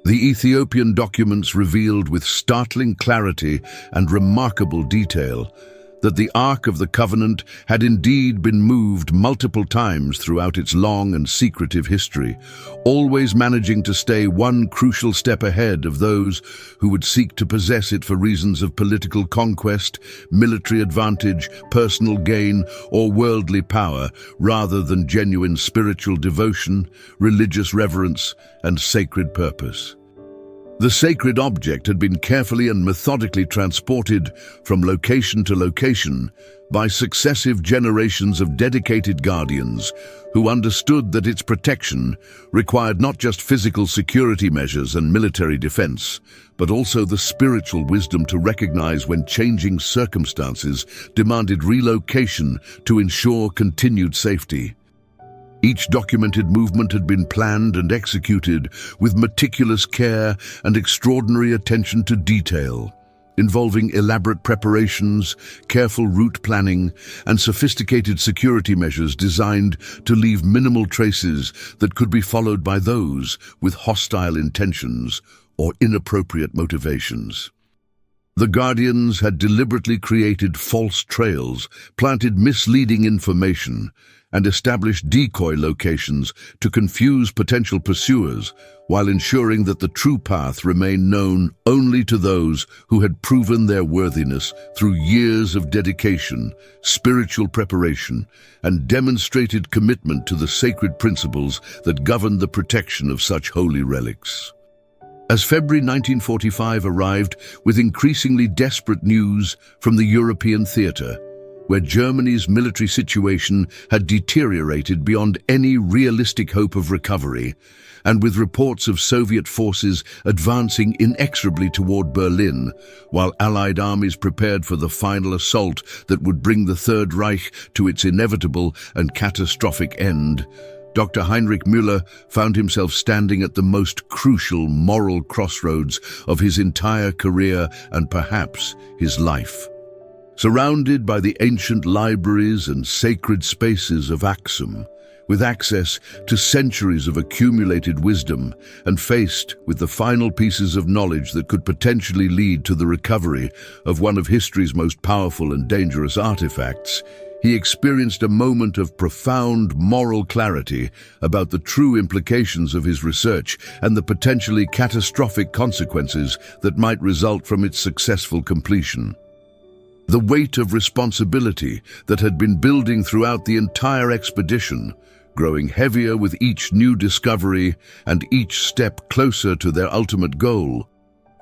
Speaker 1: The Ethiopian documents revealed with startling clarity and remarkable detail that the Ark of the Covenant had indeed been moved multiple times throughout its long and secretive history, always managing to stay one crucial step ahead of those who would seek to possess it for reasons of political conquest, military advantage, personal gain, or worldly power, rather than genuine spiritual devotion, religious reverence, and sacred purpose. The sacred object had been carefully and methodically transported from location to location by successive generations of dedicated guardians who understood that its protection required not just physical security measures and military defense, but also the spiritual wisdom to recognize when changing circumstances demanded relocation to ensure continued safety. Each documented movement had been planned and executed with meticulous care and extraordinary attention to detail, involving elaborate preparations, careful route planning, and sophisticated security measures designed to leave minimal traces that could be followed by those with hostile intentions or inappropriate motivations. The Guardians had deliberately created false trails, planted misleading information, and established decoy locations to confuse potential pursuers, while ensuring that the true path remained known only to those who had proven their worthiness through years of dedication, spiritual preparation, and demonstrated commitment to the sacred principles that governed the protection of such holy relics. As February 1945 arrived with increasingly desperate news from the European theater, where Germany's military situation had deteriorated beyond any realistic hope of recovery, and with reports of Soviet forces advancing inexorably toward Berlin, while Allied armies prepared for the final assault that would bring the Third Reich to its inevitable and catastrophic end, Dr. Heinrich Müller found himself standing at the most crucial moral crossroads of his entire career and perhaps his life. Surrounded by the ancient libraries and sacred spaces of Aksum, with access to centuries of accumulated wisdom, and faced with the final pieces of knowledge that could potentially lead to the recovery of one of history's most powerful and dangerous artifacts, he experienced a moment of profound moral clarity about the true implications of his research and the potentially catastrophic consequences that might result from its successful completion. The weight of responsibility that had been building throughout the entire expedition, growing heavier with each new discovery and each step closer to their ultimate goal,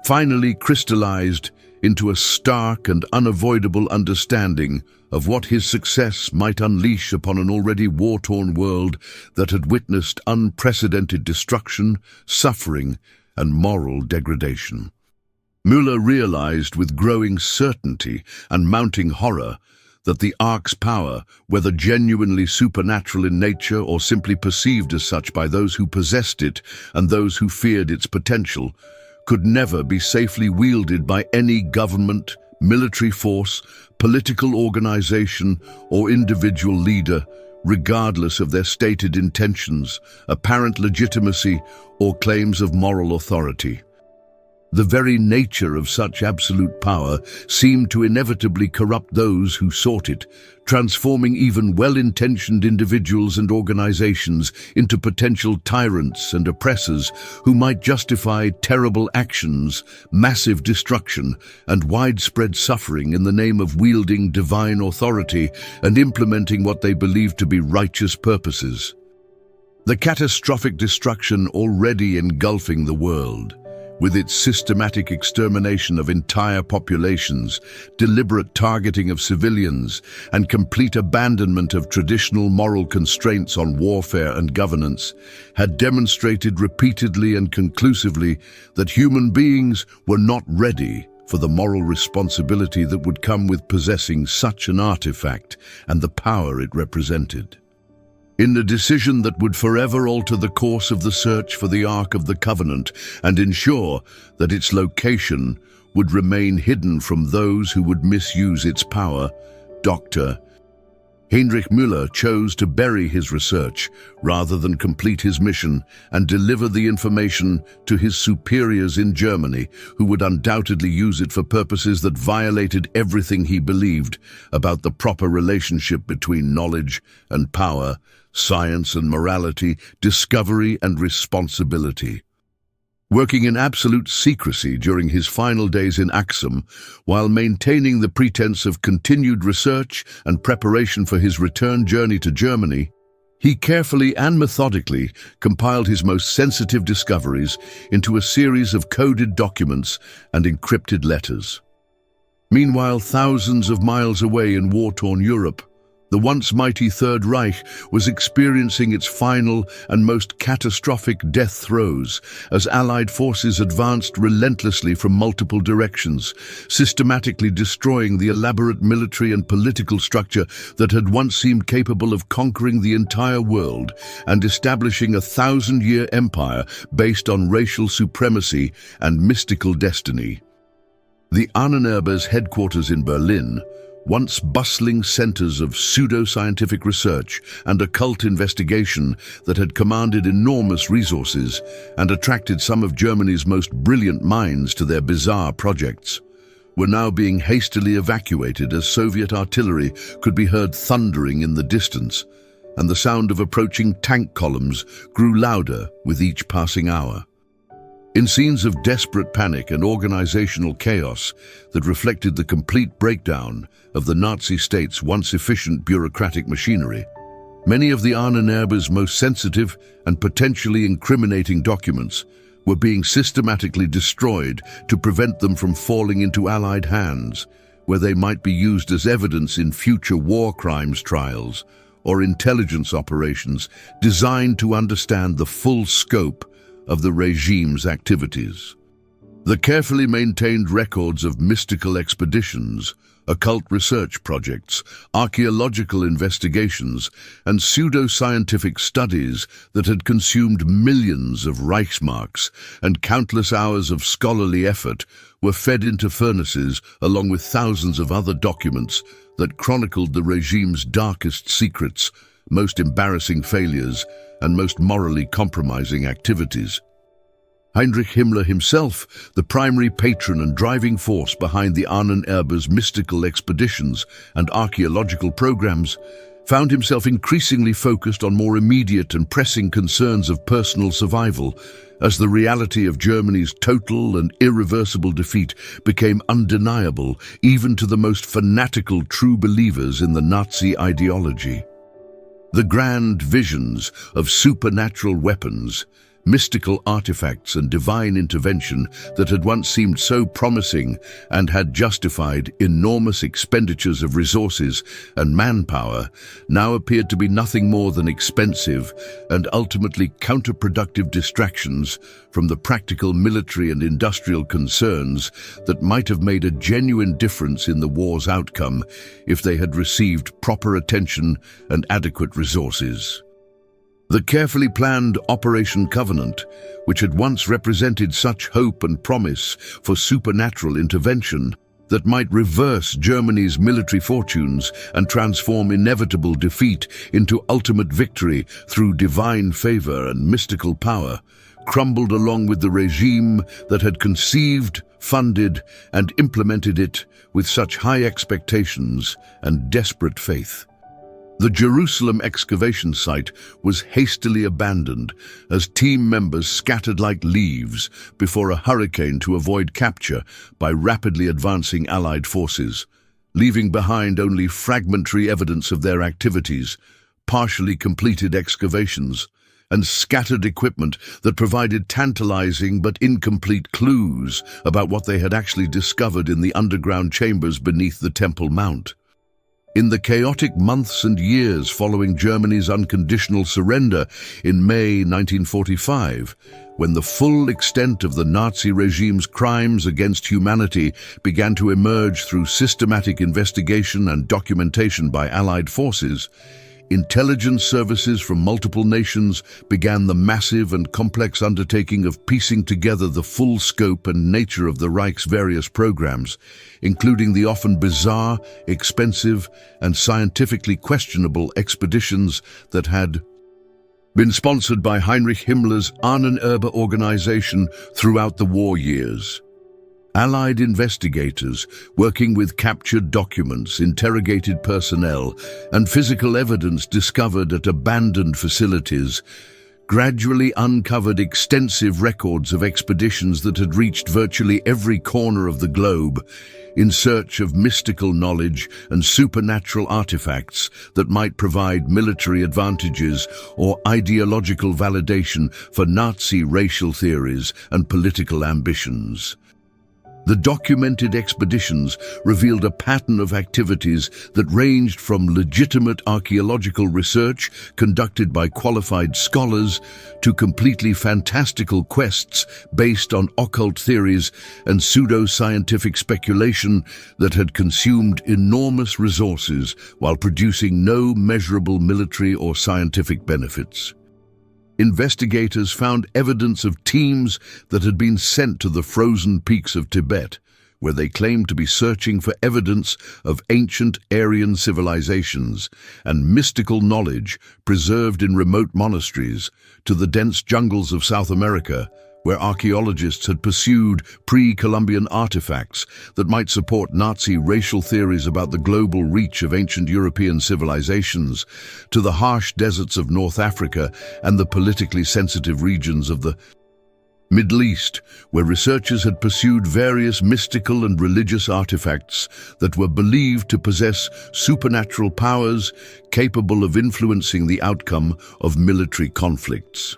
Speaker 1: finally crystallized into a stark and unavoidable understanding of what his success might unleash upon an already war-torn world that had witnessed unprecedented destruction, suffering, and moral degradation. Müller realized with growing certainty and mounting horror that the Ark's power, whether genuinely supernatural in nature or simply perceived as such by those who possessed it and those who feared its potential, could never be safely wielded by any government, military force, political organization, or individual leader, regardless of their stated intentions, apparent legitimacy, or claims of moral authority. The very nature of such absolute power seemed to inevitably corrupt those who sought it, transforming even well-intentioned individuals and organizations into potential tyrants and oppressors who might justify terrible actions, massive destruction, and widespread suffering in the name of wielding divine authority and implementing what they believed to be righteous purposes. The catastrophic destruction already engulfing the world, with its systematic extermination of entire populations, deliberate targeting of civilians, and complete abandonment of traditional moral constraints on warfare and governance, had demonstrated repeatedly and conclusively that human beings were not ready for the moral responsibility that would come with possessing such an artifact and the power it represented. In a decision that would forever alter the course of the search for the Ark of the Covenant and ensure that its location would remain hidden from those who would misuse its power, Dr. Heinrich Müller chose to bury his research rather than complete his mission and deliver the information to his superiors in Germany, who would undoubtedly use it for purposes that violated everything he believed about the proper relationship between knowledge and power, science and morality, discovery and responsibility. Working in absolute secrecy during his final days in Aksum, while maintaining the pretense of continued research and preparation for his return journey to Germany, he carefully and methodically compiled his most sensitive discoveries into a series of coded documents and encrypted letters. Meanwhile, thousands of miles away in war-torn Europe, the once mighty Third Reich was experiencing its final and most catastrophic death throes as Allied forces advanced relentlessly from multiple directions, systematically destroying the elaborate military and political structure that had once seemed capable of conquering the entire world and establishing a 1,000-year empire based on racial supremacy and mystical destiny. The Ahnenerbe's headquarters in Berlin, once bustling centers of pseudo-scientific research and occult investigation that had commanded enormous resources and attracted some of Germany's most brilliant minds to their bizarre projects, were now being hastily evacuated as Soviet artillery could be heard thundering in the distance, and the sound of approaching tank columns grew louder with each passing hour. In scenes of desperate panic and organizational chaos that reflected the complete breakdown of the Nazi state's once efficient bureaucratic machinery, many of the Ahnenerbe's most sensitive and potentially incriminating documents were being systematically destroyed to prevent them from falling into Allied hands, where they might be used as evidence in future war crimes trials or intelligence operations designed to understand the full scope of the regime's activities. The carefully maintained records of mystical expeditions, occult research projects, archaeological investigations, and pseudo-scientific studies that had consumed millions of Reichsmarks and countless hours of scholarly effort were fed into furnaces along with thousands of other documents that chronicled the regime's darkest secrets, most embarrassing failures, and most morally compromising activities. Heinrich Himmler himself, the primary patron and driving force behind the Ahnenerbe's mystical expeditions and archaeological programs, found himself increasingly focused on more immediate and pressing concerns of personal survival, as the reality of Germany's total and irreversible defeat became undeniable even to the most fanatical true believers in the Nazi ideology. The grand visions of supernatural weapons, mystical artifacts and divine intervention that had once seemed so promising and had justified enormous expenditures of resources and manpower now appeared to be nothing more than expensive and ultimately counterproductive distractions from the practical military and industrial concerns that might have made a genuine difference in the war's outcome if they had received proper attention and adequate resources. The carefully planned Operation Covenant, which had once represented such hope and promise for supernatural intervention that might reverse Germany's military fortunes and transform inevitable defeat into ultimate victory through divine favor and mystical power, crumbled along with the regime that had conceived, funded, and implemented it with such high expectations and desperate faith. The Jerusalem excavation site was hastily abandoned as team members scattered like leaves before a hurricane to avoid capture by rapidly advancing Allied forces, leaving behind only fragmentary evidence of their activities, partially completed excavations, and scattered equipment that provided tantalizing but incomplete clues about what they had actually discovered in the underground chambers beneath the Temple Mount. In the chaotic months and years following Germany's unconditional surrender in May 1945, when the full extent of the Nazi regime's crimes against humanity began to emerge through systematic investigation and documentation by Allied forces, intelligence services from multiple nations began the massive and complex undertaking of piecing together the full scope and nature of the Reich's various programs, including the often bizarre, expensive, and scientifically questionable expeditions that had been sponsored by Heinrich Himmler's Ahnenerbe organization throughout the war years. Allied investigators, working with captured documents, interrogated personnel, and physical evidence discovered at abandoned facilities, gradually uncovered extensive records of expeditions that had reached virtually every corner of the globe in search of mystical knowledge and supernatural artifacts that might provide military advantages or ideological validation for Nazi racial theories and political ambitions. The documented expeditions revealed a pattern of activities that ranged from legitimate archaeological research conducted by qualified scholars to completely fantastical quests based on occult theories and pseudo-scientific speculation that had consumed enormous resources while producing no measurable military or scientific benefits. Investigators found evidence of teams that had been sent to the frozen peaks of Tibet, where they claimed to be searching for evidence of ancient Aryan civilizations and mystical knowledge preserved in remote monasteries, to the dense jungles of South America, where archaeologists had pursued pre-Columbian artifacts that might support Nazi racial theories about the global reach of ancient European civilizations, to the harsh deserts of North Africa and the politically sensitive regions of the Middle East, where researchers had pursued various mystical and religious artifacts that were believed to possess supernatural powers capable of influencing the outcome of military conflicts.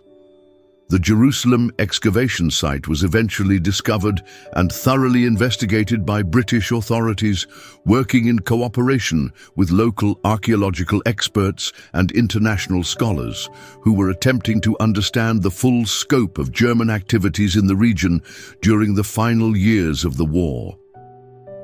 Speaker 1: The Jerusalem excavation site was eventually discovered and thoroughly investigated by British authorities, working in cooperation with local archaeological experts and international scholars who were attempting to understand the full scope of German activities in the region during the final years of the war.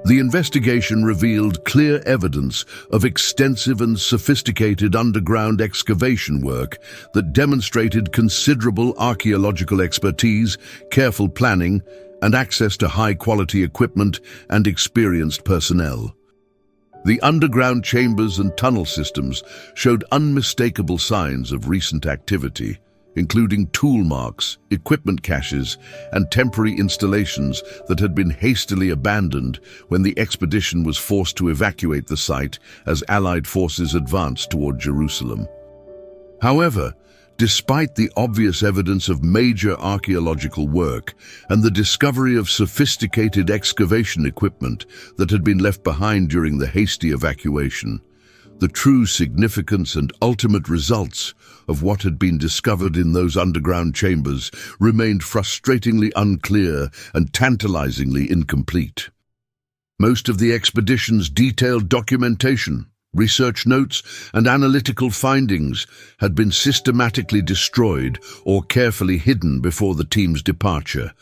Speaker 1: The investigation revealed clear evidence of extensive and sophisticated underground excavation work that demonstrated considerable archaeological expertise, careful planning, and access to high-quality equipment and experienced personnel. The underground chambers and tunnel systems showed unmistakable signs of recent activity, including tool marks, equipment caches, and temporary installations that had been hastily abandoned when the expedition was forced to evacuate the site as Allied forces advanced toward Jerusalem. However, despite the obvious evidence of major archaeological work and the discovery of sophisticated excavation equipment that had been left behind during the hasty evacuation, the true significance and ultimate results of what had been discovered in those underground chambers remained frustratingly unclear and tantalizingly incomplete. Most of the expedition's detailed documentation, research notes, and analytical findings had been systematically destroyed or carefully hidden before the team's departure,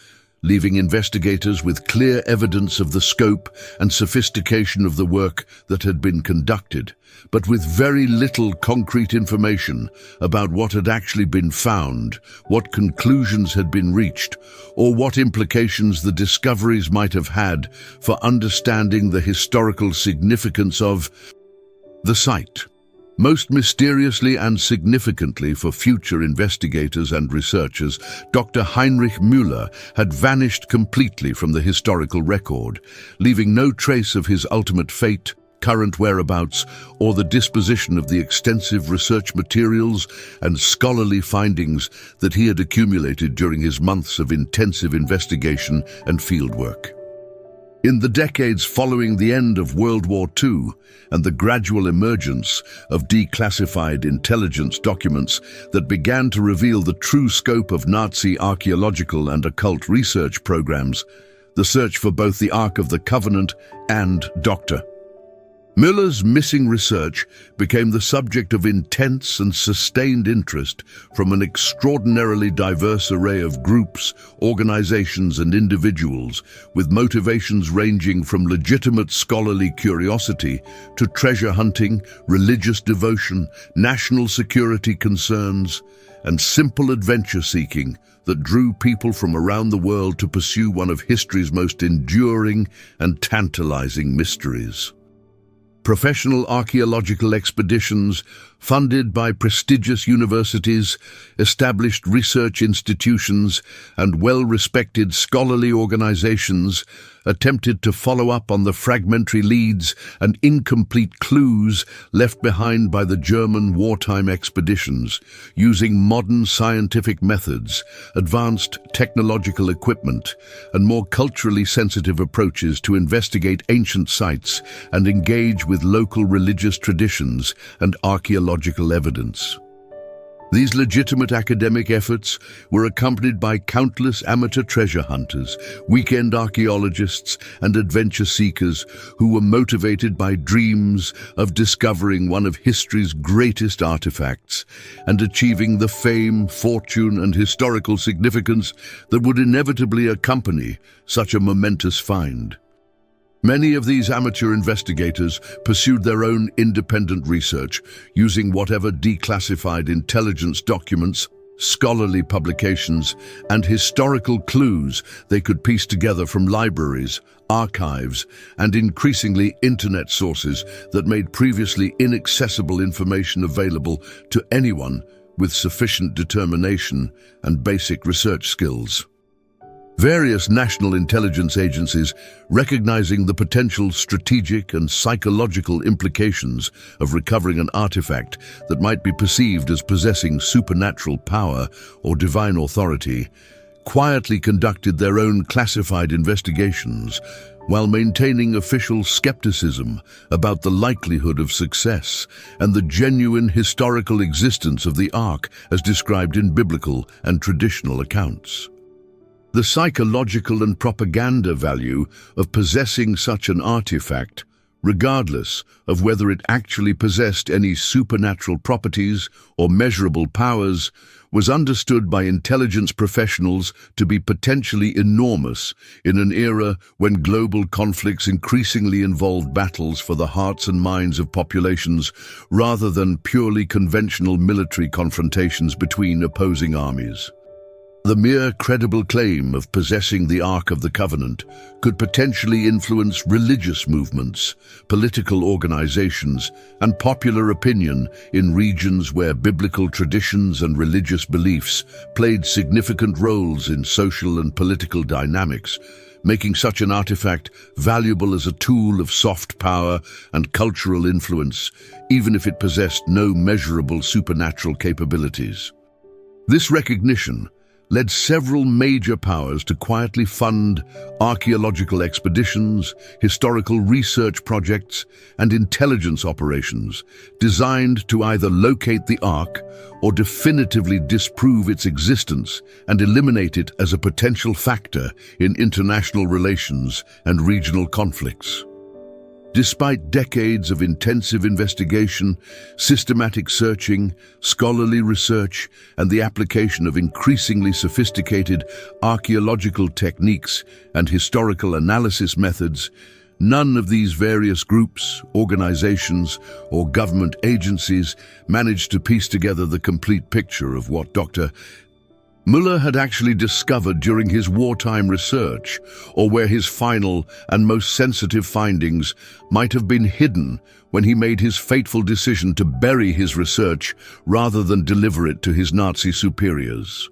Speaker 1: leaving investigators with clear evidence of the scope and sophistication of the work that had been conducted, but with very little concrete information about what had actually been found, what conclusions had been reached, or what implications the discoveries might have had for understanding the historical significance of the site. Most mysteriously and significantly for future investigators and researchers, Dr. Heinrich Müller had vanished completely from the historical record, leaving no trace of his ultimate fate, current whereabouts, or the disposition of the extensive research materials and scholarly findings that he had accumulated during his months of intensive investigation and fieldwork. In the decades following the end of World War II and the gradual emergence of declassified intelligence documents that began to reveal the true scope of Nazi archaeological and occult research programs, the search for both the Ark of the Covenant and Dr. Müller's missing research became the subject of intense and sustained interest from an extraordinarily diverse array of groups, organizations, and individuals, with motivations ranging from legitimate scholarly curiosity to treasure hunting, religious devotion, national security concerns, and simple adventure seeking that drew people from around the world to pursue one of history's most enduring and tantalizing mysteries. Professional archaeological expeditions, funded by prestigious universities, established research institutions, and well-respected scholarly organizations, attempted to follow up on the fragmentary leads and incomplete clues left behind by the German wartime expeditions, using modern scientific methods, advanced technological equipment, and more culturally sensitive approaches to investigate ancient sites and engage with local religious traditions and archaeological evidence. These legitimate academic efforts were accompanied by countless amateur treasure hunters, weekend archaeologists, and adventure seekers who were motivated by dreams of discovering one of history's greatest artifacts and achieving the fame, fortune, and historical significance that would inevitably accompany such a momentous find. Many of these amateur investigators pursued their own independent research, using whatever declassified intelligence documents, scholarly publications, and historical clues they could piece together from libraries, archives, and increasingly internet sources that made previously inaccessible information available to anyone with sufficient determination and basic research skills. Various national intelligence agencies, recognizing the potential strategic and psychological implications of recovering an artifact that might be perceived as possessing supernatural power or divine authority, quietly conducted their own classified investigations while maintaining official skepticism about the likelihood of success and the genuine historical existence of the Ark as described in biblical and traditional accounts. The psychological and propaganda value of possessing such an artifact, regardless of whether it actually possessed any supernatural properties or measurable powers, was understood by intelligence professionals to be potentially enormous in an era when global conflicts increasingly involved battles for the hearts and minds of populations rather than purely conventional military confrontations between opposing armies. The mere credible claim of possessing the Ark of the Covenant could potentially influence religious movements, political organizations, and popular opinion in regions where biblical traditions and religious beliefs played significant roles in social and political dynamics, making such an artifact valuable as a tool of soft power and cultural influence, even if it possessed no measurable supernatural capabilities. This recognition led several major powers to quietly fund archaeological expeditions, historical research projects, and intelligence operations designed to either locate the Ark or definitively disprove its existence and eliminate it as a potential factor in international relations and regional conflicts. Despite decades of intensive investigation, systematic searching, scholarly research, and the application of increasingly sophisticated archaeological techniques and historical analysis methods, none of these various groups, organizations, or government agencies managed to piece together the complete picture of what Dr. Müller had actually discovered during his wartime research, or where his final and most sensitive findings might have been hidden when he made his fateful decision to bury his research rather than deliver it to his Nazi superiors.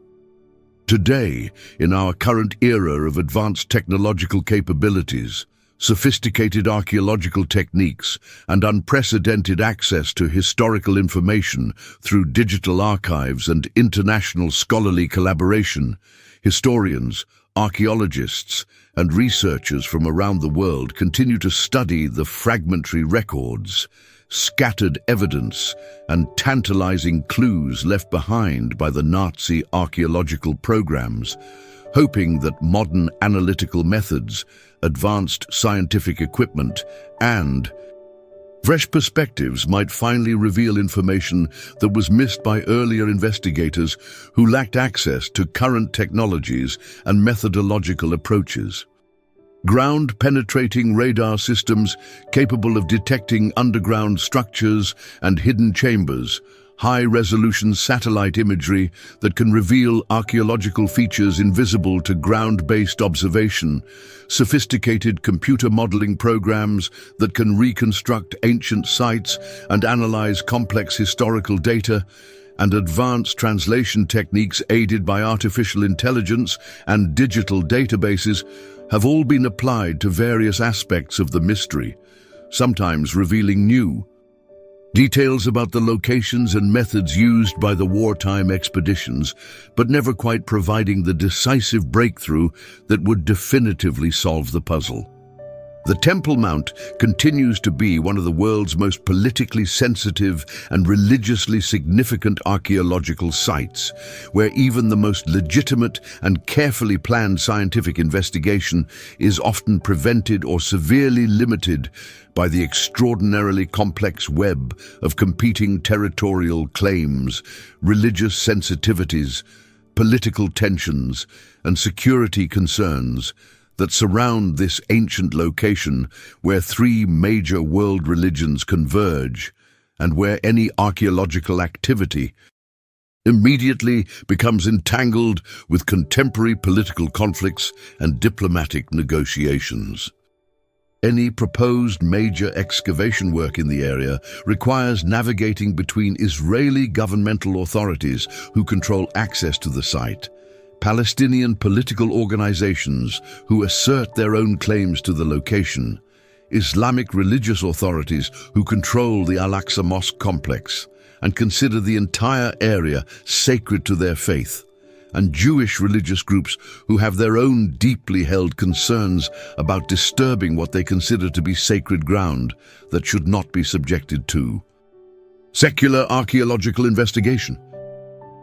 Speaker 1: Today, in our current era of advanced technological capabilities, sophisticated archaeological techniques, and unprecedented access to historical information through digital archives and international scholarly collaboration, historians, archaeologists, and researchers from around the world continue to study the fragmentary records, scattered evidence, and tantalizing clues left behind by the Nazi archaeological programs, hoping that modern analytical methods, advanced scientific equipment, and fresh perspectives might finally reveal information that was missed by earlier investigators who lacked access to current technologies and methodological approaches. Ground-penetrating radar systems capable of detecting underground structures and hidden chambers, high-resolution satellite imagery that can reveal archaeological features invisible to ground-based observation, sophisticated computer modeling programs that can reconstruct ancient sites and analyze complex historical data, and advanced translation techniques aided by artificial intelligence and digital databases have all been applied to various aspects of the mystery, sometimes revealing new details about the locations and methods used by the wartime expeditions, but never quite providing the decisive breakthrough that would definitively solve the puzzle. The Temple Mount continues to be one of the world's most politically sensitive and religiously significant archaeological sites, where even the most legitimate and carefully planned scientific investigation is often prevented or severely limited by the extraordinarily complex web of competing territorial claims, religious sensitivities, political tensions, and security concerns that surround this ancient location where three major world religions converge and where any archaeological activity immediately becomes entangled with contemporary political conflicts and diplomatic negotiations. Any proposed major excavation work in the area requires navigating between Israeli governmental authorities who control access to the site, Palestinian political organizations who assert their own claims to the location, Islamic religious authorities who control the Al-Aqsa Mosque complex and consider the entire area sacred to their faith, and Jewish religious groups who have their own deeply held concerns about disturbing what they consider to be sacred ground that should not be subjected to secular archaeological investigation.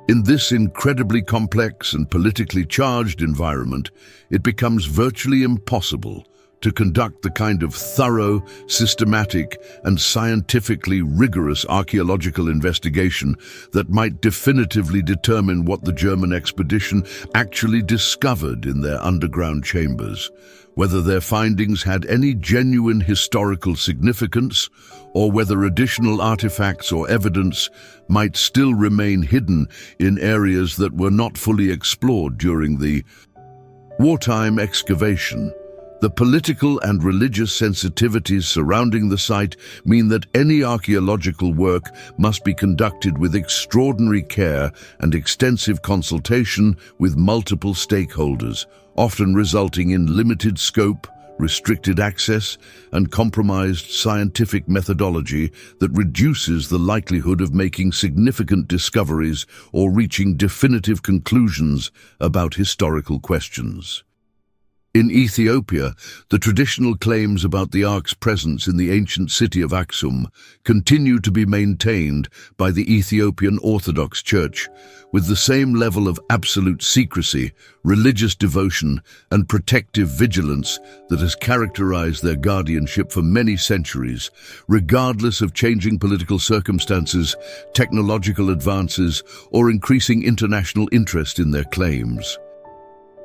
Speaker 1: In this incredibly complex and politically charged environment, it becomes virtually impossible to conduct the kind of thorough, systematic, and scientifically rigorous archaeological investigation that might definitively determine what the German expedition actually discovered in their underground chambers, whether their findings had any genuine historical significance, or whether additional artifacts or evidence might still remain hidden in areas that were not fully explored during the wartime excavation. The political and religious sensitivities surrounding the site mean that any archaeological work must be conducted with extraordinary care and extensive consultation with multiple stakeholders, often resulting in limited scope, restricted access, and compromised scientific methodology that reduces the likelihood of making significant discoveries or reaching definitive conclusions about historical questions. In Ethiopia, the traditional claims about the Ark's presence in the ancient city of Aksum continue to be maintained by the Ethiopian Orthodox Church, with the same level of absolute secrecy, religious devotion, and protective vigilance that has characterized their guardianship for many centuries, regardless of changing political circumstances, technological advances, or increasing international interest in their claims.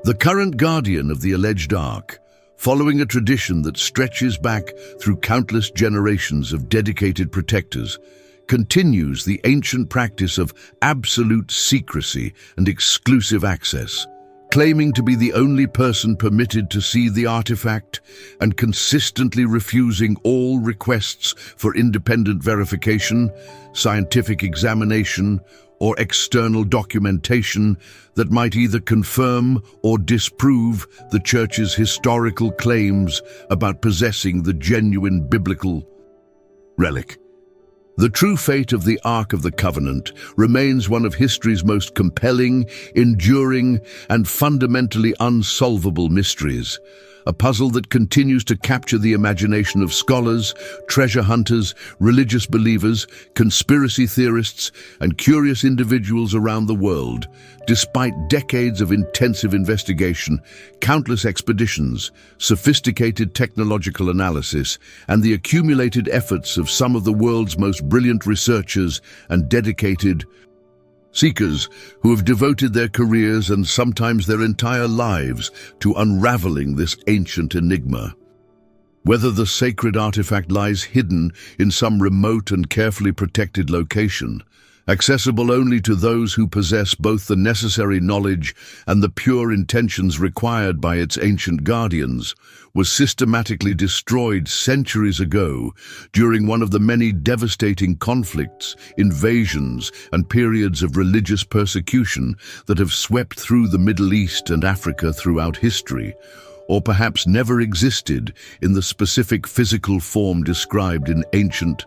Speaker 1: The current guardian of the alleged Ark, following a tradition that stretches back through countless generations of dedicated protectors, continues the ancient practice of absolute secrecy and exclusive access, claiming to be the only person permitted to see the artifact and consistently refusing all requests for independent verification, scientific examination, or external documentation that might either confirm or disprove the Church's historical claims about possessing the genuine biblical relic. The true fate of the Ark of the Covenant remains one of history's most compelling, enduring, and fundamentally unsolvable mysteries, a puzzle that continues to capture the imagination of scholars, treasure hunters, religious believers, conspiracy theorists, and curious individuals around the world. Despite decades of intensive investigation, countless expeditions, sophisticated technological analysis, and the accumulated efforts of some of the world's most brilliant researchers and dedicated seekers who have devoted their careers and sometimes their entire lives to unraveling this ancient enigma. Whether the sacred artifact lies hidden in some remote and carefully protected location, accessible only to those who possess both the necessary knowledge and the pure intentions required by its ancient guardians, was systematically destroyed centuries ago during one of the many devastating conflicts, invasions, and periods of religious persecution that have swept through the Middle East and Africa throughout history, or perhaps never existed in the specific physical form described in ancient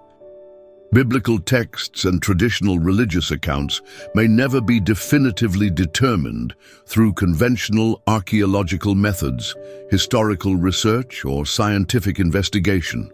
Speaker 1: biblical texts, and traditional religious accounts may never be definitively determined through conventional archaeological methods, historical research, or scientific investigation.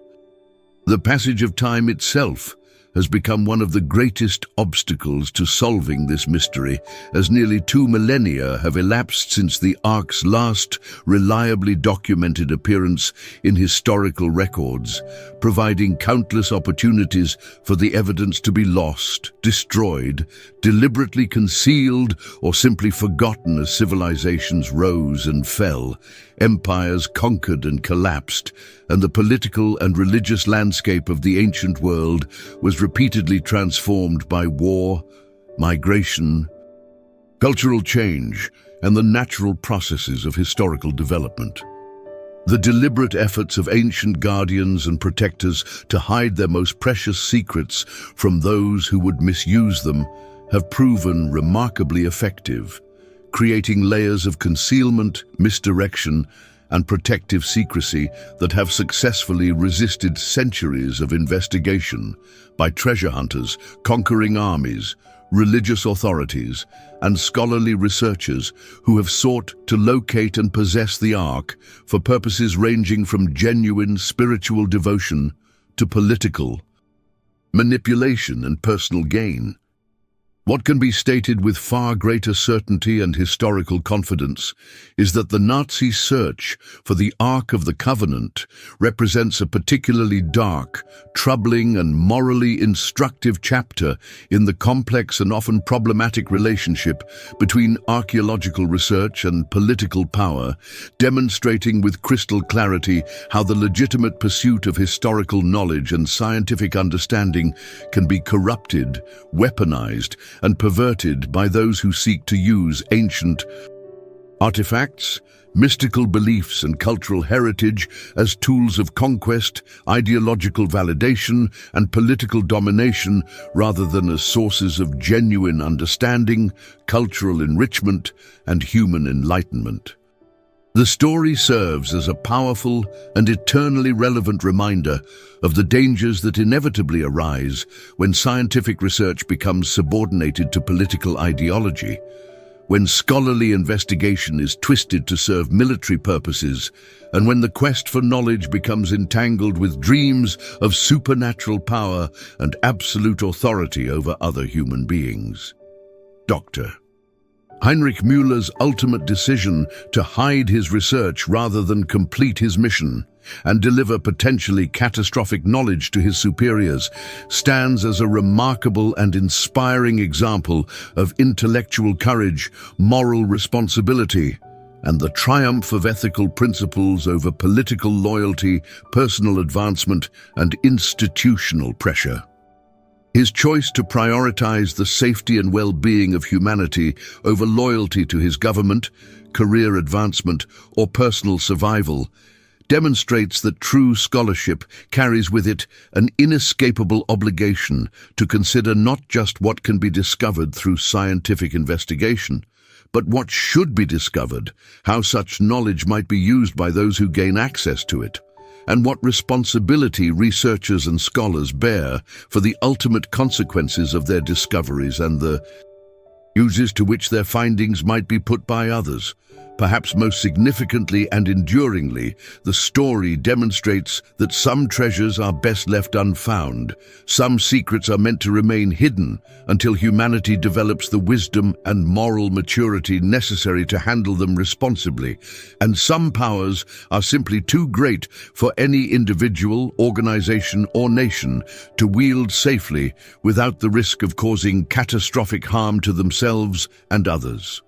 Speaker 1: The passage of time itself has become one of the greatest obstacles to solving this mystery, as nearly 2 millennia have elapsed since the Ark's last reliably documented appearance in historical records, providing countless opportunities for the evidence to be lost, destroyed, deliberately concealed, or simply forgotten as civilizations rose and fell, empires conquered and collapsed, and the political and religious landscape of the ancient world was repeatedly transformed by war, migration, cultural change, and the natural processes of historical development. The deliberate efforts of ancient guardians and protectors to hide their most precious secrets from those who would misuse them have proven remarkably effective, creating layers of concealment, misdirection, and protective secrecy that have successfully resisted centuries of investigation by treasure hunters, conquering armies, religious authorities, and scholarly researchers who have sought to locate and possess the Ark for purposes ranging from genuine spiritual devotion to political manipulation and personal gain. What can be stated with far greater certainty and historical confidence is that the Nazi search for the Ark of the Covenant represents a particularly dark, troubling and morally instructive chapter in the complex and often problematic relationship between archaeological research and political power, demonstrating with crystal clarity how the legitimate pursuit of historical knowledge and scientific understanding can be corrupted, weaponized, and perverted by those who seek to use ancient artifacts, mystical beliefs and cultural heritage as tools of conquest, ideological validation and political domination rather than as sources of genuine understanding, cultural enrichment and human enlightenment. The story serves as a powerful and eternally relevant reminder of the dangers that inevitably arise when scientific research becomes subordinated to political ideology, when scholarly investigation is twisted to serve military purposes, and when the quest for knowledge becomes entangled with dreams of supernatural power and absolute authority over other human beings. Dr. Heinrich Müller's ultimate decision to hide his research rather than complete his mission and deliver potentially catastrophic knowledge to his superiors stands as a remarkable and inspiring example of intellectual courage, moral responsibility, and the triumph of ethical principles over political loyalty, personal advancement, and institutional pressure. His choice to prioritize the safety and well-being of humanity over loyalty to his government, career advancement, or personal survival demonstrates that true scholarship carries with it an inescapable obligation to consider not just what can be discovered through scientific investigation, but what should be discovered, how such knowledge might be used by those who gain access to it, and what responsibility researchers and scholars bear for the ultimate consequences of their discoveries and the uses to which their findings might be put by others. Perhaps most significantly and enduringly, the story demonstrates that some treasures are best left unfound, some secrets are meant to remain hidden until humanity develops the wisdom and moral maturity necessary to handle them responsibly, and some powers are simply too great for any individual, organization, or nation to wield safely without the risk of causing catastrophic harm to themselves and others.